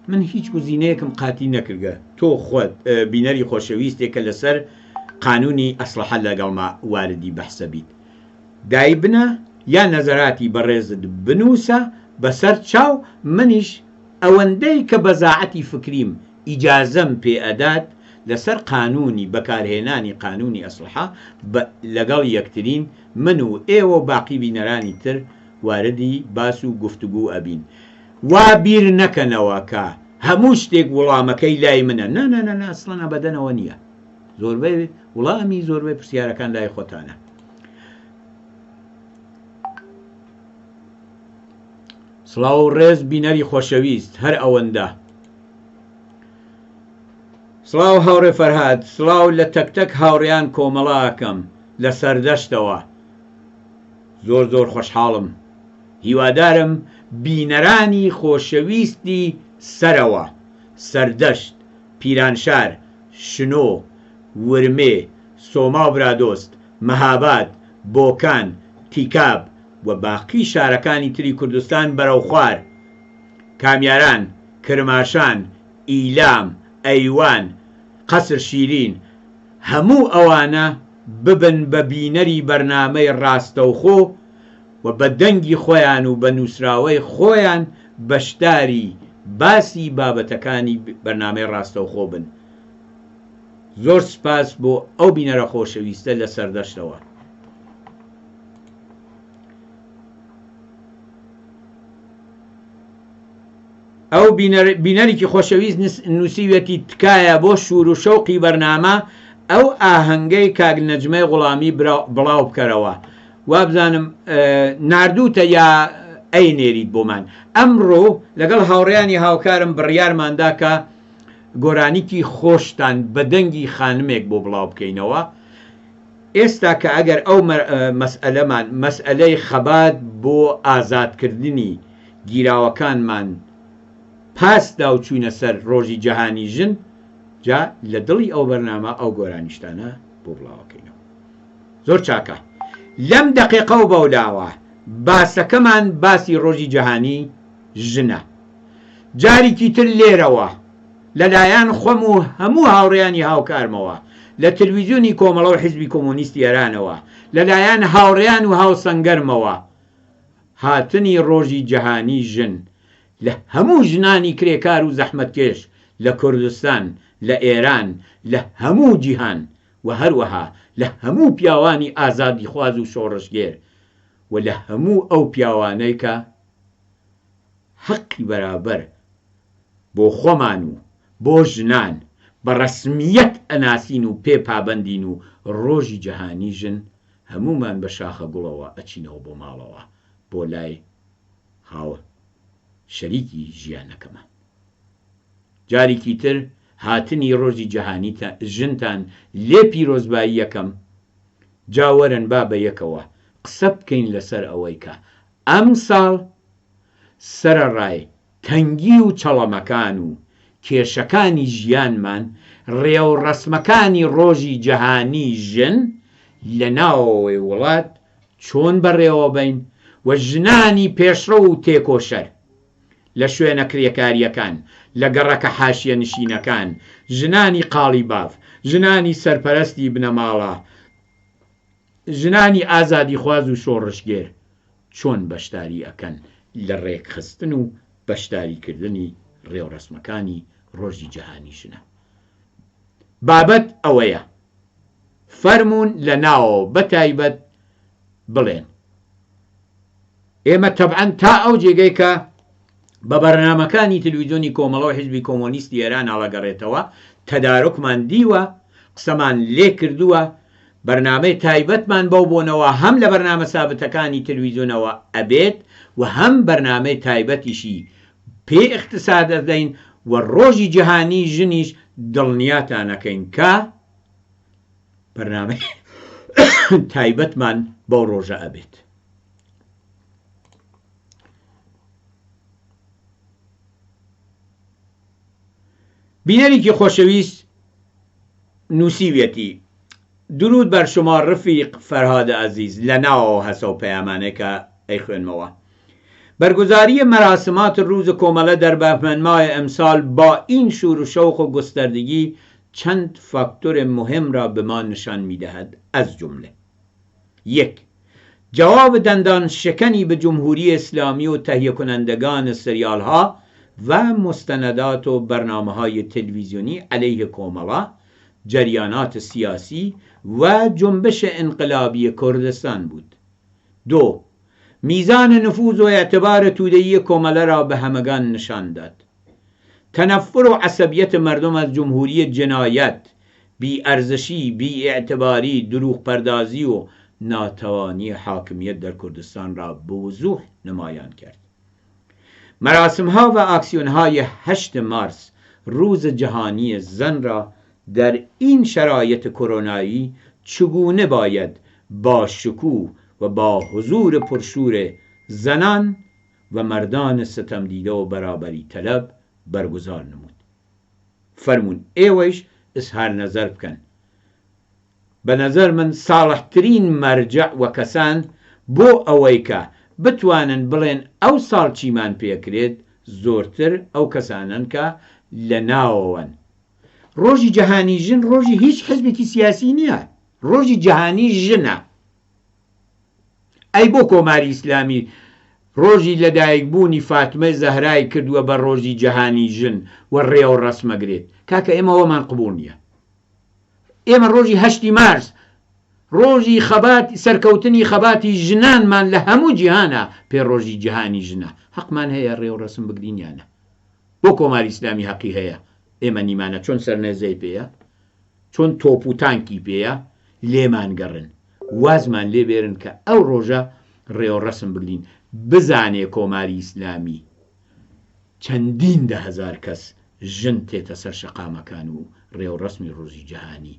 S1: من هیچ گزینەیەکم قاتی نەکردگە تۆ خۆت بینەری خۆشەویستێکە لەسەر قانونی ئەسلحە لەگەڵ ما واردی بەحسە بیت دای بنە یا نەزەراتی بەڕێزت بنووسە بەسەر چاو منیش ئەوەندەی کە بەزاعەتی فکریم ئیجازەم پێ ئەدات لەسەر قانونی بەکارهێنانی قانونی ئەسلحە لەگەڵ یەکترین من و ئێوە باقی بینەرانی تر واردی باس و گفتوگو ئەبین وا بیر نەکەنەوە کە هەموو شتێک وەڵامەکەی لای منە نە ئەسڵەن ئەبەدەنەوە نییە زۆربەی وەڵامی زۆربەی پرسیارەکان لای خۆتانە سڵاو و ڕێز بینەری خۆشەویست هەر ئەوەندە سڵاو هاوڕێ فەرهاد سڵاو لە تەکتەک هاوڕێیان کۆمەڵاکەم لە سەردەشتەوە زۆر خۆشحاڵم هیوادارم بینەرانی خۆشەویستی سەرەوە سەردەشت پیرانشار شنۆ ورمێ سۆما و برادۆست مەهاباد بۆکان تیکاب و باقی شارەکانی تری کوردستان بەرەو خوار کامیاران کرماشان ئیلام ئەیوان قەسر شیرین هەموو ئەوانە ببن بە بینەری بەرنامەی ڕاستەوخۆ و بە دەنگی خۆیان و بە نووسراوەی خۆیان بەشداری باسی بابەتەکانی بەرنامەی ڕاستەوخۆ بن زۆر سپاس بۆ ئەو بینەرە خۆشەویستە لە سەردەشتەوە ئەو بینەرێکی خۆشەویست نووسیوەتی تکایە بۆ شور و شەوقی بەرنامە ئەو ئاهەنگەی کاک نەجمەی غوڵامی بڵاو بکەرەوە وابزانم ناردووتە یا ئەی نێریت بۆمان ئەمڕۆ لەگەڵ هاوڕێیانی هاوکارم بڕیارماندا کە گۆرانیکی خۆشتان بە دەنگی خانمێک بۆ بڵاو بکەینەوە ئێستا کە ئەگەر ئەو مەسئلەمان مەسئلەی خەبات بۆ ئازادکردنی گیراوەکانمان پاسدا و چوونە سەر ڕۆژی جەهانی ژن جا لە دڵی ئەو بەرنامە ئەو گۆرانیشتانە بۆ بڵاوەکەینەوە زۆر چاکە لەم دەقیقە و بەولاوە باسەکەمان باسی ڕۆژی جەهانی ژنە جارێکی تر لێرەوە لەلایەن خۆم و هەموو هاوڕێیانی هاوکارمەوە لە تەلەڤیزیۆنی کۆمەڵە و حیزبی کۆمۆنیستی ئێرانەوە لەلایەن هاوڕێیان و هاوسەنگەرمەوە هاتنی ڕۆژی جەهانی ژن لە هەموو ژنانی کرێکار و زەحمەتکێش لە کوردستان لە ئێران لە هەموو جیهان و هەروەها لە هەموو پیاوانی ئازادی خواز و شۆڕشگێر و لە هەموو ئەو پیاوانەی کە حەقی بەرابەر بۆ خۆمان و بۆ ژنان بە ڕەسمیەت ئەناسین و پێ پابەندین و ڕۆژی جەهانی ژن هەمومان بە شاخە گوڵەوە ئەچینەوە بۆ ماڵەوە بۆ لای هاوە شەریکی ژیانەکەمان جارێکی تر هاتنی ڕۆژی جەهانی ژنتان لێ پیرۆزبایی یەکەم جاوەرن با بە یەکەوە قسە بکەین لەسەر ئەوەی کە ئەم ساڵ سەرەڕای تەنگی و چەڵەمەکان و کێشەکانی ژیانمان ڕێو ڕەسمەکانی ڕۆژی جەهانی ژن لە ناوەوەی وڵات چۆن بەڕێوە بین و ژنانی پێشڕە و تێکۆشەر لە شوێنە کرێکاریەکان لە گەڕەکە حاشیە نشینەکان ژنانی قاڵی باف ژنانی سەرپەرستی بنەماڵە ژنانی ئازادی خواز و شۆڕشگێر چۆن بەشداری ئەکەن لە ڕێکخستن و بەشداریکردنی ڕێوڕەسمەکانی ڕۆژی جەهانی ژنە بابەت ئەوەیە فەرمونون لە ناوەوە بەتایبەت بڵێن ئێمە تەبعەن تا ئەو جێگەی کە بە بەرنامەکانی تلویزیۆنی کۆمەڵە و حیزبی کۆمۆنیستی ئێران هەڵەگەڕێتەوە تەدارکمان دیوە قسەمان لێ کردووە بەرنامەی تایبەتمان بەو بۆنەوە هەم لە بەرنامە سابتەکانی تلویزیۆنەوە ئەبێت و هەم بەرنامەی تایبەتیشی پێ اختصاد دەدەین و ڕۆژی جیهانی ژنیش دڵنیاتانەکەین کە بەرنامەی تایبەتمان بەو ڕۆژە ئەبێت. بینەرێکی خۆشەویست نووسیوێتی درود بەر شما ڕفیق فەرهاد عەزیز لە ناوەوە هەسە و پەیامانێکە ئەی خوێنمەوە. برگزاری مراسمات روز کۆمەڵە در بەهمن ماه امسال با این شور و شوق و گستردگی چند فاکتور مهم را به ما نشان می‌دهد. از جمله: 1. جواب دندان شکنی به جمهوری اسلامی و تهیه کنندگان سریال ها و مستندات و برنامه‌های تلویزیونی علیه کۆمەڵە، جریانات سیاسی و جنبش انقلابی کردستان بود. 2. میزان نفوذ و اعتبار توده‌ای کۆمەڵە را به همگان نشان داد. تنفر و عصبیت مردم از جمهوری جنایت، بی‌ارزشی، بی‌اعتباری، دروغ پردازی و ناتوانی حاکمیت در کردستان را به وضوح نمایان کرد. مراسم ها و اکسیون های 8 مارس روز جهانی زن را در این شرایط کرونایی چگونه باید با شکوه و با حضور پرشور زنان و مردان ستم دیده و برابری طلب برگزار نمود. فرمون ایوش اظهار نظر بکن. به نظر من صالح ترین مرجع و کسان بو اوی که بتوانن بڵێن ئەو ساڵ چیمان پێکرێت زۆرتر ئەو کەسانن کە لە ناوەوەن. ڕۆژی جەهانی ژن ڕۆژی هیچ حزبێکی سیاسی نییە، ڕۆژی جەهانی ژنە. ئەی بۆ کۆماری ئیسلامی ڕۆژی لەدایکبوونی فاتمەی زەهرای کردووە بە ڕۆژی جەهانی ژن و ڕێ و ڕەسمەگرێت. کاکە ئێمەوەمان قبوڵ نییە. ئێمە ڕۆژی 8 مارس ڕۆژی خەبات سەرکەوتنی خەباتی ژنانمان لە هەموو جیهانە پێ ڕۆژی جیهانی ژنە. حەقمان هەیە ڕێ و ڕەسم بگرینیانە. بۆ کۆماری ئیسلامی حەقی هەیە ئێمە نیمانە چۆن سەرنێزەی پێیە، چۆن تۆپ و تانکی پێیە لێمان گەڕن، وازمان لێ بێرن کە ئەو ڕۆژە ڕێ و ڕەسم بگرین. بزانێ کۆماری ئیسلامی چەندین دە هەزار کەس ژن تێتە سەر شەقامەکان و ڕێ و ڕەسمی ڕۆژی جیهانی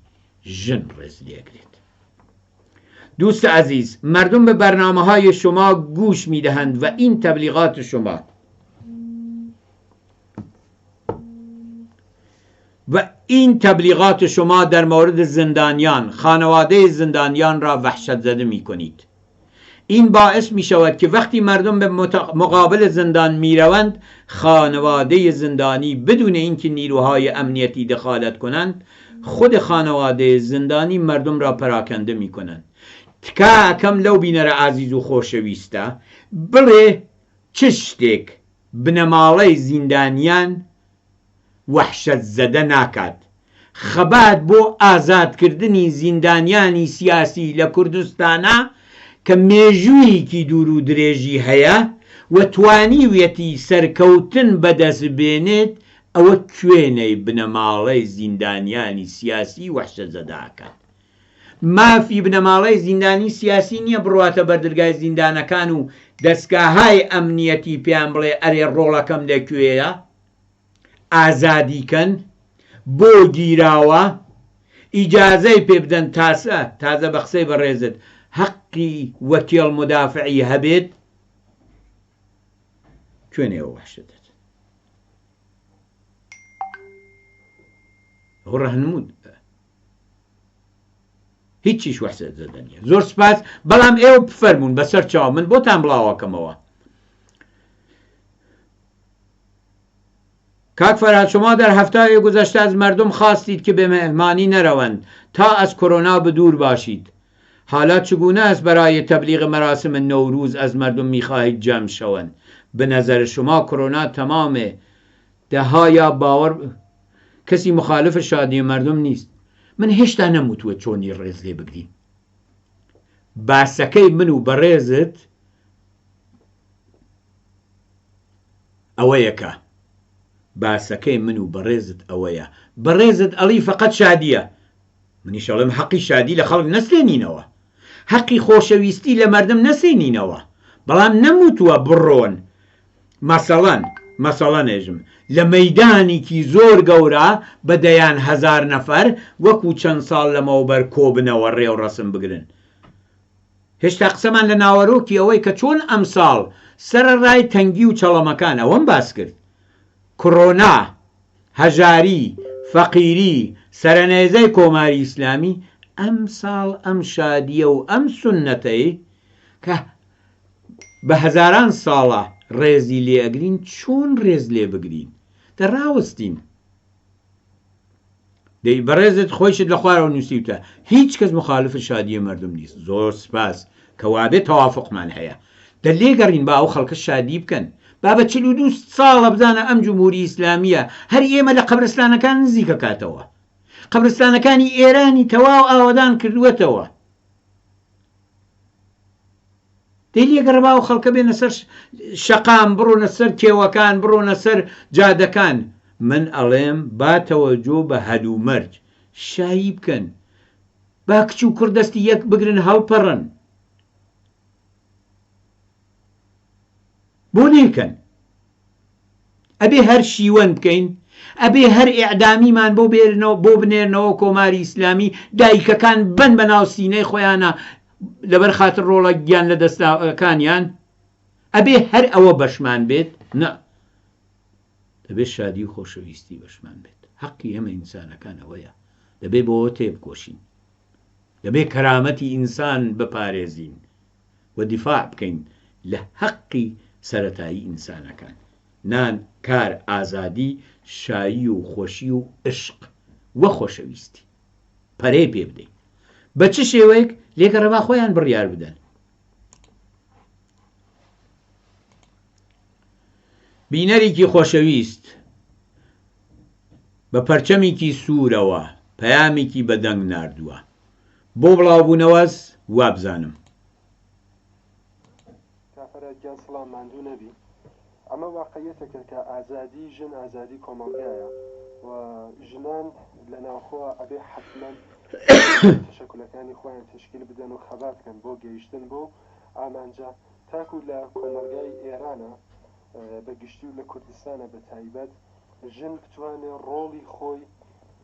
S1: ژن ڕێز لێگرێت. دوست عزیز، مردم به برنامه‌های شما گوش می‌دهند و این تبلیغات شما در مورد زندانیان، خانواده زندانیان را وحشت زده می‌کنید. این باعث می‌شود که وقتی مردم به مقابل زندان می‌روند، خانواده زندانی بدون اینکه نیروهای امنیتی دخالت کنند، خود خانواده زندانی مردم را پراکنده می‌کنند. تکاکەم لەو بینەرە ئازیز و خۆشەویستە بڵێ چ شتێک بنەماڵەی زیندانیان وەحشەت زەدە ناکات. خەبات بۆ ئازادکردنی زیندانیانی سیاسی لە کوردستانە کە مێژوویەکی دوور و درێژی هەیە و توانیوێتی سەرکەوتن بەدەست بێنێت، ئەوە کوێنەی بنەماڵەی زیندانیانی سیاسی وەحشەت زەدەکات. مافی بنەماڵەی زیندانی سیاسی نییە بڕواتە بەردرگای زیندانەکان و دەستگاهای ئەمنیەتی پێیان بڵێ ئەرێ ڕۆڵەکەم لەکوێیە، ئازادیکەن، بۆ گیراوە، ئیجازەی پێ بدەن تازە بە قسەی بەڕێزت حەقی وەکیل مدافعی هەبێت. کوێنێەوە وەحشەتت ڕەهنموود هیچیش وەحشەت زەدە نییە. زۆر سپاس، بەڵام ئێوە بفەرمون بەسەر چاو من بۆتان بڵاوەکەمەوە. کاک فرهاد، شما در هفته گذشته از مردم خواستید که به مهمانی نروند تا از کرونا به دور باشید. حالا چگونه است برای تبلیغ مراسم نوروز از مردم میخواهید جمع شوند؟ به نظر شما کرونا تمامه دهها یا باور کسی مخالف شادی مردم نیست. من هێشتا نەموتووە چۆنی ڕێز لێ بگرین. باسەکەی من و بەڕێزت ئەوەیەکە باسەکەی من و بەڕێزت ئەوەیە بەڕێزت ئەڵی فقط شادیە منیشەڵم حەقی شادی لە خەڵک نەستێنینەوە حەقی خۆشەویستی لە مردم نەسێنینەوە بەڵام نەموتووە بڕۆن مەسەڵەنێژم لە مەیدانێکی زۆر گەورە بە دەیان هەزار نەفەر وەکو چەند ساڵ لەمەوبەر کۆبنەوە ڕێو ڕەسم بگرن هێشتا قسەمان لە ناوەڕۆکی ئەوەی کە چۆن ئەمساڵ سەرەڕای تەنگی و چەڵەمەکان ئەوەم باس کرد کۆڕۆنا هەژاری فەقیری سەرنێزەی کۆماری ئیسلامی ئەم ساڵ ئەم شادیە و ئەم سونەتەی کە بە هەزاران ساڵە ڕێزی لێ ئەگرین چۆن ڕێز لێ بگرین دەڕاوەستین دەی بەڕێزت خۆشت لە خوارەوە نووسیوتە هیچ کەس مخالف شادیە مردم نیست زۆر سپاس کەوابێ تەوافقمان هەیە دەلێگەڕین با ئەو خەڵکە شادی بکەن با بە 42 ساڵە بزانە ئەم جمهوری ئیسلامیە هەر ئێمە لە قەبرستانەکان نزیکە کاتەوە قەبرستانەکانی ئێرانی تەواو ئاوەدان کردووەتەوە دەیلێگەڕ با ئەو خەڵکە بێنە سەر شەقام بڕۆنە سەر کێوەکان بڕۆنە سەر جادەکان من ئەڵێم با تەوەجۆ بە هەلومەرج شایی بکەن با کچ و کوردەستی یەک بگرن هەڵپەڕن بۆ نێکەن ئەبێ هەر شیوەن بکەین ئەبێ هەر ئیعدامیمان بۆ بنێرنەوە کۆماری ئیسلامی دایکەکان بن بە ناو سینەی خۆیانە لەبەر خاتر ڕۆڵە گیان لە دەستەکانیان ئەبێ هەر ئەوە بەشمان بێت نە دەبێت شادی و خۆشەویستی بەشمان بێت حەقی ئێمە ئینسانەکان ئەوەیە دەبێ بۆەوە تێبکۆشین دەبێ کەرامەتی ئینسان بپارێزین و دیفاع بکەین لە حەقی سەرەتایی ئینسانەکان نان کار ئازادی شایی و خۆشی و عشق وە خۆشەویستی پەرەی پێ بدەین بە چ شێوەیەک لێگەڕەبا خۆیان بڕیار بدەن بینەرێکی خۆشەویست بە پەرچەمێکی سوورەوە پەیامێکی بەدەنگ ناردووە بۆ بڵاوبوونەوەز وابزانم
S2: کافرەتگیان سڵام ماندوو نەبی ئەمە واقعیەتێکە کە ئازادی ژن ئازادی کۆمەڵگایە و ژنان لە ناوخۆوە ئەبێ حتمەن تشکلەکانی خۆیان تشکیل بدەن و خەبار بکەن بۆ گەیشتن بۆ ئامانجا تاکو لە کۆمەلگای ئێرانە بە گشتی و لە کوردستانە بە تایبەت ژن بتوانێت ڕۆڵی خۆی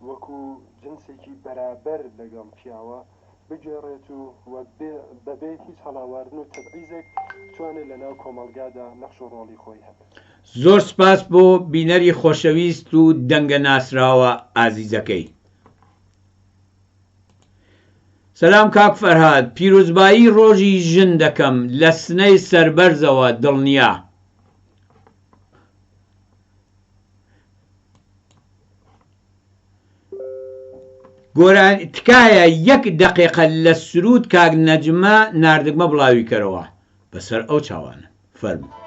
S2: وەکو جنسێکی بەرابەر لەگەڵ پیاوە بگێڕێت و بەبێ هیچ هەڵاواردن و تەبعیزێک بتوانێت لە ناو کۆمەلگادا نەخش و ڕۆڵی خۆی هەبێت
S1: زۆر سپاس بۆ بینەری خۆشەویست و دەنگە ناسراوە ئازیزەکەی سەلام کاک فەرهاد پیرۆزبایی ڕۆژی ژن دەکەم لە سنەی سەربەرزەوە دڵنیا تکایە 1 دقیقە لە سرود کاک نەجمە ناردگمە بڵاوی کەرەوە بەسەر ئەو چاوانە فەرموو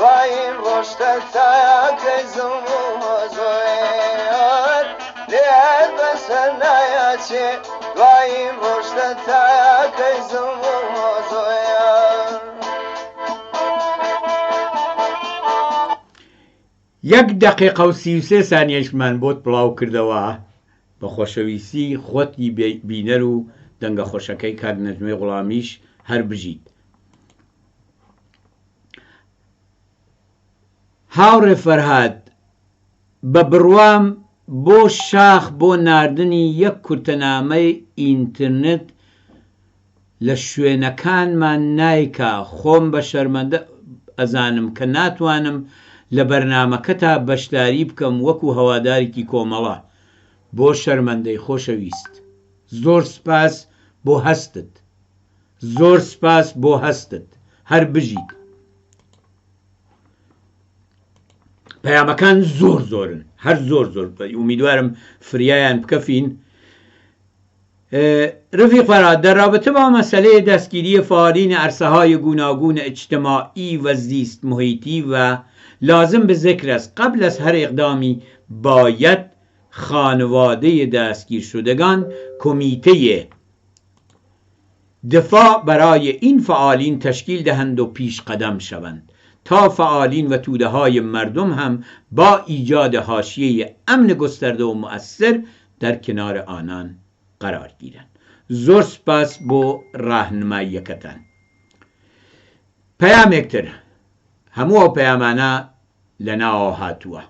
S3: دوایین ڕۆشتە تاکەی زڵم و زۆر لێت بەسەر نایەچێ دوایین ڕۆشتە تاکەی زڵم و زۆر
S1: 1 دقیقه و 33 سانیەشمان بۆت بڵاو کردەوە بە خۆشەویستی خۆتی بینەر و دەنگە خۆشەکەی کات نەجمەی غوڵامیش هەر بژیت. هاوڕێ فەرهاد بە بڕوام بۆ شاخ بۆ ناردنی 1 کورتەنامەی ئینترنێت لە شوێنەکانمان نایکا. خۆم بە شەرمەندە ئەزانم کە ناتوانم لە بەرنامەکەتا بەشداری بکەم وەکو هەوادارێکی کۆمەڵە. بۆ شەرمەندەی خۆشەویست. زۆر سپاس بۆ هەستت. زۆر سپاس بۆ هەستت. هەر بژیت. پەیامەکان زۆر زۆرن، هەر زۆر زۆر. ئومیدوارم فریایان بکەفین. رفیق فەرهاد دەرابطە با مەسەلەی دەستگیری فعالین عرصه‌های گوناگون اجتماعی و زیست محیطی و لازم به ذکر است قبل از هر اقدامی باید خانواده دستگیر شدگان کمیته دفاع برای این فعالین تشکیل دهند و پیش قدم شوند تا فعالین و توده های مردم هم با ایجاد حاشیه امن گسترده و مؤثر در کنار آنان قرار گیرند. زۆر سپاس بۆ ڕاهنماییەکەتان. پەیامێکتر هەموو ئەو پەیامانە لەناوە هاتووە.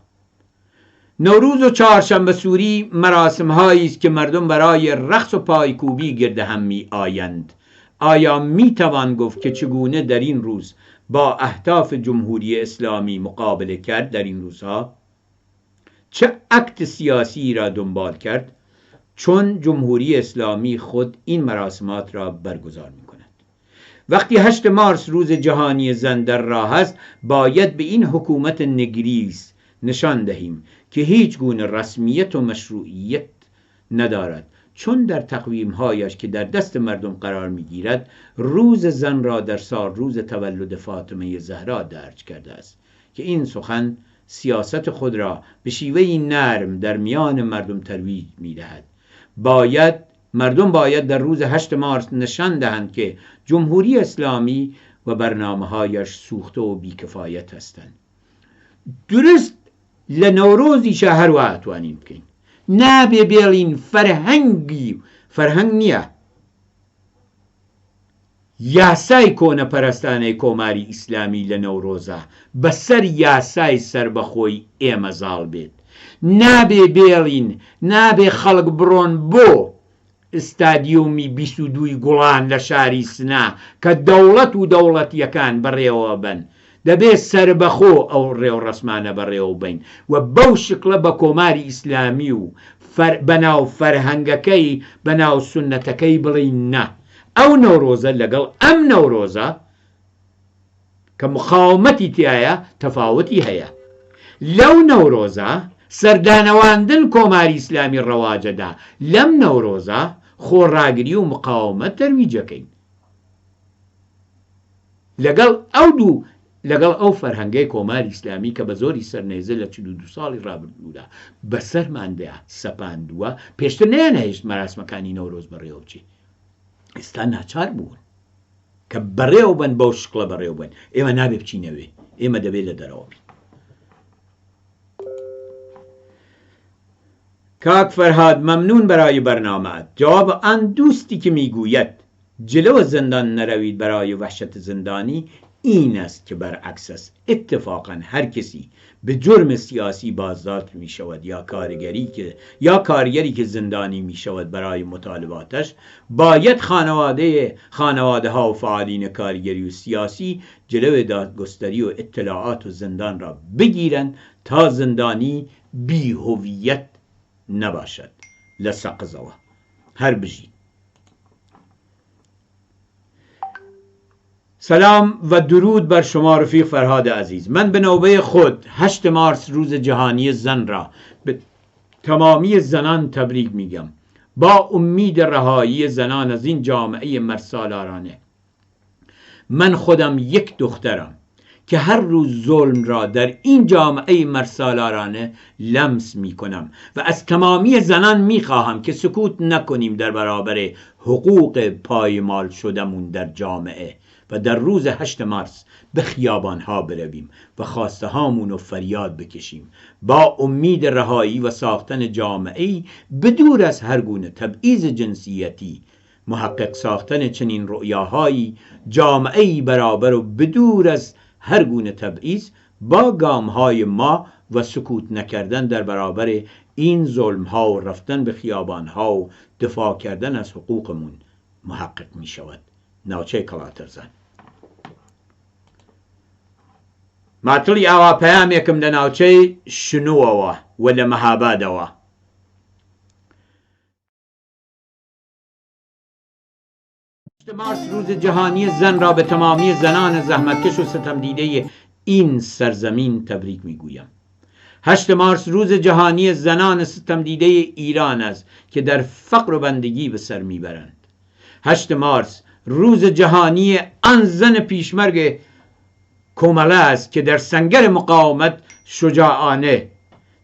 S1: نەوروز و چهارشەمبە سووری مراسمهایی است که مردم برای رقص و پایکوبی گرد هم می آیند. آیا می توان گفت که چگونه در این روز با اهداف جمهوری اسلامی مقابله کرد؟ در این روزها چه اکت سیاسی را دنبال کرد؟ چون جمهوری اسلامی خود این مراسمات را برگزار می کند. وقتی 8 مارس روز جهانی زن در راه است باید به این حکومت نگریز نشان دهیم که هیچ گونه رسمیت و مشروعیت ندارد، چون در تقویم‌هایش که در دست مردم قرار می‌گیرد روز زن را در سال روز تولد فاطمه زهرا درج کرده است که این سخن سیاست خود را به شیوهی نرم در میان مردم ترویج می‌دهد. مردم باید در روز 8 مارس نشان دهند که جمهوری اسلامی و برنامه‌هایش سوخته و بیکفایت هستند. درست لنوروزی شهر و اتوانیم بکەین. نابێ بێڵین فەرهەنگ نییە. یاسای کۆنەپەرستانەی کۆماری ئیسلامی لە نەورۆزە بەسەر یاسای سربەخۆی ئێمە زاڵ بێت. نابێ بێڵین، نابێ خەڵک بڕۆن بۆ ئستادیۆمی 22 گوڵان لە شاری سنا کە دەوڵەت و دەوڵەتیەکان بەڕێوە بن. دەبێت سربەخۆ ئەو ڕێوڕەسمانە بەڕێوە بین و بەو شکلە بە کۆماری ئیسلامی و بەناو فەرهەنگەکەی بەناو سونەتەکەی بڵین نا. ئەو نەورۆزە لەگەڵ ئەم نەورۆزە کە مخاومەتی تایە تەفاوەتی هەیە. لەو نەورۆزە سەردانەواندن کۆماری ئیسلامی ڕەواجەدا، لەم نەورۆزە خۆڕاگری و مقاومەت تەرویجەکەین. لەگەڵ ئەو فەرهەنگەی کۆماری ئیسلامی کە بە زۆری سەرنێزە لە 42 ساڵی ڕابردوودا بەسەرماندا سەپاندووە، پێشتر نەیانهێشت مەراسمەکانی نەورۆز بەڕێوە بچی. ئێستا ناچار بوون کە بەڕێوە بن، بەو شکڵە بەڕێوە بن. ئێمە نابێ بچینەوێ، ئێمە دەبێت لە دەرەوە بین. کاک فەرهاد ممنون برای برنامه‌ات. جواب آن دوستی که میگوید جلو زندان نروید برای وحشت زندانی این است که برعکس است. اتفاقا هر کسی به جرم سیاسی بازداشت می شود یا کارگری که زندانی می شود برای مطالباتش باید خانواده ها و فعالین کارگری و سیاسی جلو دادگستری و اطلاعات و زندان را بگیرند تا زندانی بی هویت نباشد. لسقزوه هر بجید. سلام و درود بر شما رفیق فرهاد عزیز. من به نوبه خود 8 مارس روز جهانی زن را به تمامی زنان تبریک میگم با امید رهایی زنان از این جامعه مرسالارانه. من خودم یک دخترم که هر روز ظلم را در این جامعه مرسالارانه لمس می کنم و از تمامی زنان می خواهم که سکوت نکنیم در برابر حقوق پایمال شدمون در جامعه و در روز 8 مارس به خیابانها برویم و خواسته هامون رو فریاد بکشیم با امید رهایی و ساختن جامعه‌ای بدور از هر گونه تبعیض جنسیتی، محقق ساختن چنین رؤیاهایی، جامعه‌ای برابر و بدور از هر گونه تبعیض با گام‌های ما و سکوت نکردن در برابر این ظلم‌ها و رفتن به خیابان‌ها و دفاع کردن از حقوقمون محقق می شود. ناوچەی کەڵاتەرزان. ماتڵی ئاوا پەیامێکم لە ناوچەی شنووەوە و لە مەهابادەوە. مارس روز جهانی زن را به تمامی زنان زحمتکش و ستم دیده این سرزمین تبریک میگویم. 8 مارس روز جهانی زنان ستم دیده ایران است که در فقر و بندگی به سر میبرند. 8 مارس روز جهانی آن زن پیشمرگ کومله است که در سنگر مقاومت شجاعانه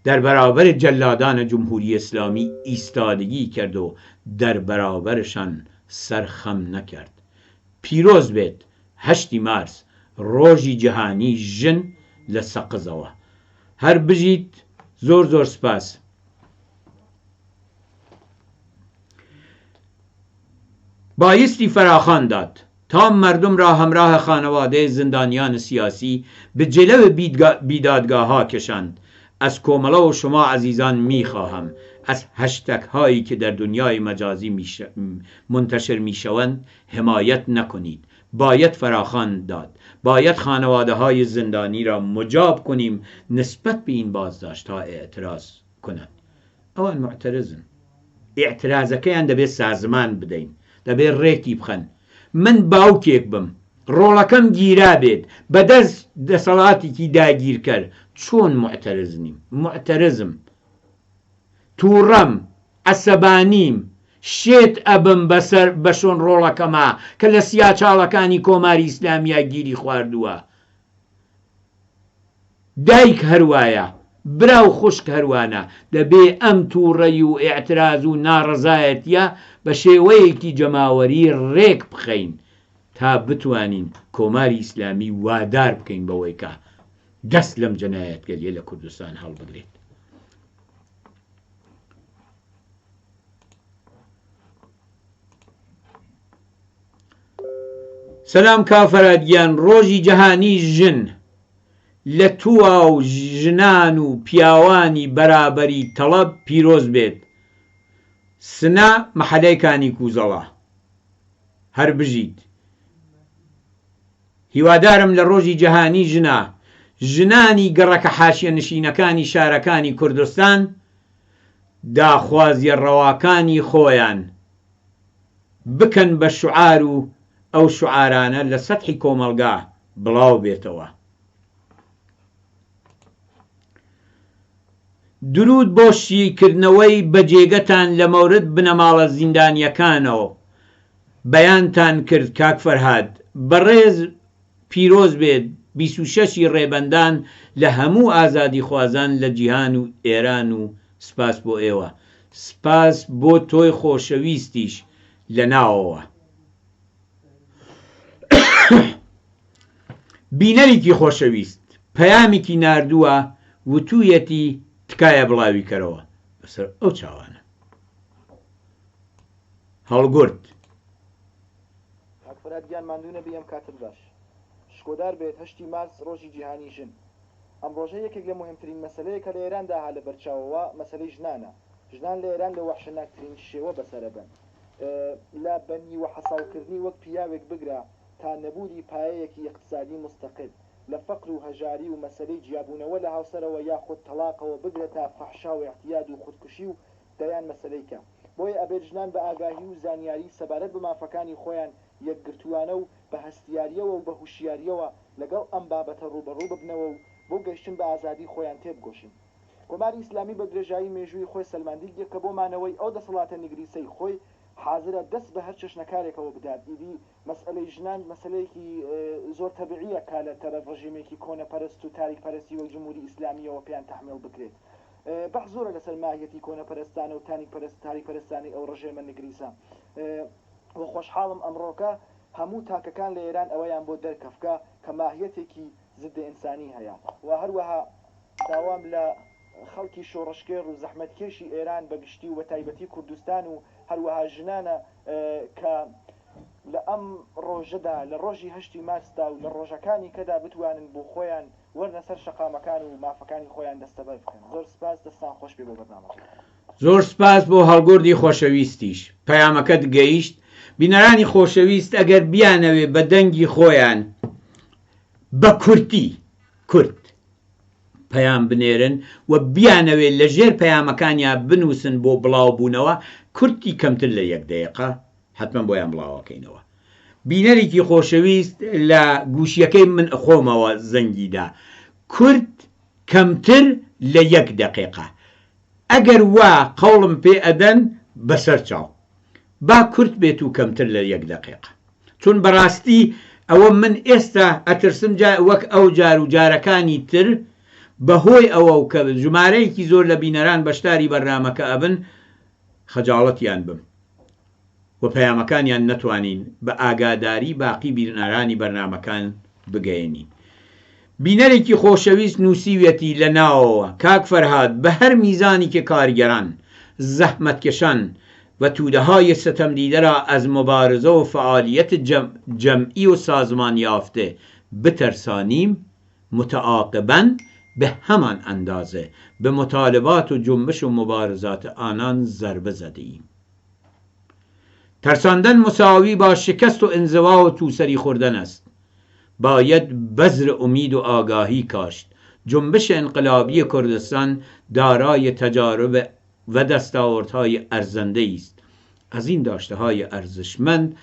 S1: در برابر جلادان جمهوری اسلامی ایستادگی کرد و در برابرشان سرخم نکرد. پیروز بێت 8 مارس ڕۆژی جیهانی ژن لە سەقزەوە. هەر بژیت زۆر زۆر سپاس. بایستی فراخوان داد تا مردم را همراه خانواده زندانیان سیاسی به جلو بیدادگاه‌ها کشند. از کومله و شما عزیزان میخواهم از هشتگ هایی که در دنیای مجازی منتشر میشوند حمایت نکنید. باید فراخوان داد. باید خانواده های زندانی را مجاب کنیم نسبت به این بازداشت ها اعتراض کنند. اوان معترضن. اعتراضەکەیان دەبێت سازمان بدەین، دەبێت ڕێکی بخەن. من باوکێک بم، ڕۆڵەکەم گیرا بێت، بەدەست دەسەڵاتێکی داگیر کرد. چۆن معترض نیم؟ معترضم، تووڕەم، عەسەبانیم، شێت ئەبم بەسەر بەشۆن ڕۆڵەکەما کە لە سیاچاڵەکانی کۆماری ئیسلامیا گیری خواردووە. دایک هەروایە، براو خوشک هەروانە. دەبێ ئەم تووڕەی و ئێعتراز و ناڕەزایەتیە بە شێوەیەکی جەماوەری ڕێک بخەین تا بتوانین کۆماری ئیسلامی وادار بکەین بەوەی کە دەست لەم جەنایەتگەریە لە کوردستان هەڵبگرێت. سەلام کافەرادگیان. ڕۆژی جەهانی ژن لە تووا و ژنان و پیاوانی بەرابەری تەڵەب پیرۆز بێت. سنا مەحەلەیەکانی کووزەڵە. هەر بژیت. هیوادارم لە ڕۆژی جەهانی ژنە ژنانی گەڕەکە حاشیە نشینەکانی شارەکانی کوردستان داخوازیە ڕەواکانی خۆیان بکەن بە شوعار و ئەو شوعارانە لە سەتحی کۆمەلگا بڵاو بێتەوە. درود بۆ شیکردنەوەی بەجێگەتان لە مەورد بنەماڵە زیندانیەکانەوە بەیانتان کرد کاک فەرهاد. بەڕێز پیرۆز بێت 26 ڕێبەندان لە هەموو ئازادی خوازان لە جیهان و ئێران و سپاس بۆ ئێوە. سپاس بۆ تۆی خۆشەویستیش لە ناوەوە. بینەرێکی خۆشەویست پەیامێکی ناردووە وتوویەتی تکایە بڵاوی کەرەوە بەسەر ئەو چاوانە. هەڵگورت
S4: ئاکفرادگیان ماندوونە بێم کاتت باش. شکۆدار بێت 8 مارس ڕۆژی جیهانی ژن. ئەم ڕۆژە یەکێک لە مهمترین مەسەلەیە کە لە ئێراندا ها لە بەرچاوەوە مەسەلەی ژنانە. ژنان لە ئێران لە وەحشەناکترین شێوە بەسەرەبن. لا بەنی و حەساوکردنی وەک پیاوێک بگرە تا نەبوودی پایەیەکی اقتصادی مستەقل لە فەقر و هەژاری و مەسەلەی جیابوونەوە لە هاوسەرەوە یاخود تەلاقەوە بگرێت تا فەحشا و احتیاد و خودکوشی و دەیان مەسەلەیکە. بۆیە ئەبێت ژنان بە ئاگاهی و زانیاری سەبارەت بە مافەکانی خۆیان یەکگرتووانە و بە هەستیاریەوە و بە هوشیاریەوە لەگەڵ ئەم بابەتە ڕوبەڕوو ببنەوە و بۆ گەیشتن بە ئازادی خۆیان تێبگۆشین. کۆماری ئیسلامی بە درێژایی مێژووی خۆی سەلماندی کە بۆ مانەوەی ئەو دەسەڵاتە نگریسەی خۆی حاضرە دەست بە هەر چەشنەکارێکەوە بدات. ئیدی مەسئلەی ژنان مەسئلەیەکی زۆر تەبیعیە کا لە تەرەف ڕژیمێکی کۆنەپەرست و تاریکپەرستی وەک جمهوری ئیسلامیەوە پێیان تەحمیل بکرێت. بەحث زۆرە لەسەر ماهیەتی کۆنەپەرستانە و تاریکپەرستانی ئەو ڕژێمە نگریسە. وە خۆشحاڵم ئەمڕۆکە هەموو تاکەکان لە ئێران ئەوەیان بۆ دەرکەفکە کە ماهیەتێکی ضد ئینسانی هەیە و هەروەها داوام لە خەڵکی شۆڕشکێر و زەحمەتکێشی ئێران بەگشتی و بە تایبەتی کوردستان و هەروەها ژنانە کە لە ئەم ڕۆژەدا لە ڕۆژی هەشتی مارسدا و لە ڕۆژەکانی کەدا بتوانن بۆ خۆیان وەرنە سەر شەقامەکان و مافەکانی خۆیان دەستەبەر بکەن. زۆر سپاس، دەستان خۆش بێ بۆ بەرنامەکە.
S1: زۆر سپاس بۆ هەڵگوردی خۆشەویستیش. پەیامەکەت گەیشت. بینەرانی خۆشەویست ئەگەر بیانەوێ بە دەنگی خۆیان بە کورد پەیام بنێرن و بیانەوێت لە ژێر پەیامەکانیان بنووسن بۆ بڵاوبوونەوە کورتی کەمتر لە 1 دقیقە حتمما بۆیان بڵاوەکەینەوە. بینەرێکی خۆشەویست لە گوشیەکەی من خۆمەوە زەنگیدا کورد کەمتر لە 1 دقیقە. ئەگەر وا قەوڵم پێ ئەدەن بەسەر چاو با کورد بێت و کەمتر لە 1 دقیقە، چون بەڕاستی ئەوە من ئێستا ئەترسم وەک ئەو جار و جارەکانی تر بەهۆی ئەوە و کە ژمارەیەکی زۆر لە بینەران بەشداری بەرنامەکە ئەبن خەجاڵەتیان بم و پەیامەکانیان نەتوانین بە ئاگاداری باقی بینەرانی بەرنامەکان بگەێنین. بینەرێکی خۆشەویست نووسیوێتی لە ناوەوە کاک فەرهاد بە هەر میزانی کە کارگەران زەحمەتکەشان و توده‌های ستمدیده را از مبارزه و فعالیت جمعی و سازمان یافته بترسانیم، متعاقباً به همان اندازه به مطالبات و جنبش و مبارزات آنان ضربه زدیم. ترساندن مساوی با شکست و انزوا و توسری خوردن است. باید بذر امید و آگاهی کاشت. جنبش انقلابی کردستان دارای تجارب و دستاوردهای ارزنده است. از این داشته‌های ارزشمند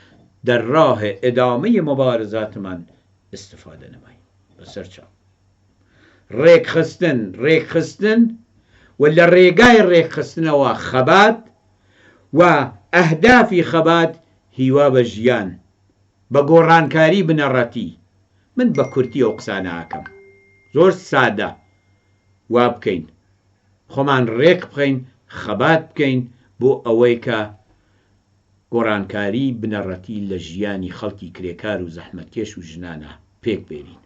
S1: در راه ادامه مبارزات من استفاده نماییم. بسر چاو ڕێک خستن و لە ڕێگای ڕێکخستنەوە خەبات و ئەهدافی خەبات هیوا بە ژیان بە گۆڕانکاری بنەڕەتی. من بە کورتی ئەو قسانە ئاکەم، زۆر سادە وا بکەین، خۆمان ڕێک بخەین، خەبات بکەین بۆ ئەوەی کە گۆڕانکاری بنەڕەتی لە ژیانی خەڵکی کرێکار و زەحمەتکێش و ژنانە پێک بێنین.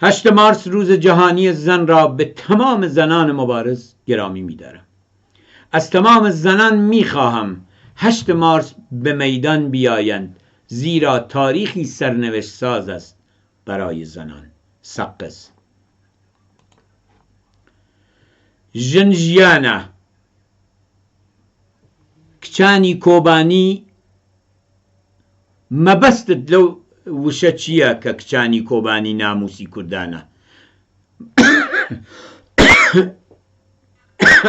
S1: 8 مارس روز جهانی زن را به تمام زنان مبارز گرامی می‌دارم. از تمام زنان می‌خواهم 8 مارس به میدان بیایند، زیرا تاریخی سرنوشت ساز است برای زنان. سقز ژنژیانە کچانی کۆبانی مەبەستت لەو وشە چییە کە کچانی کۆبانی ناموسی کوردانە؟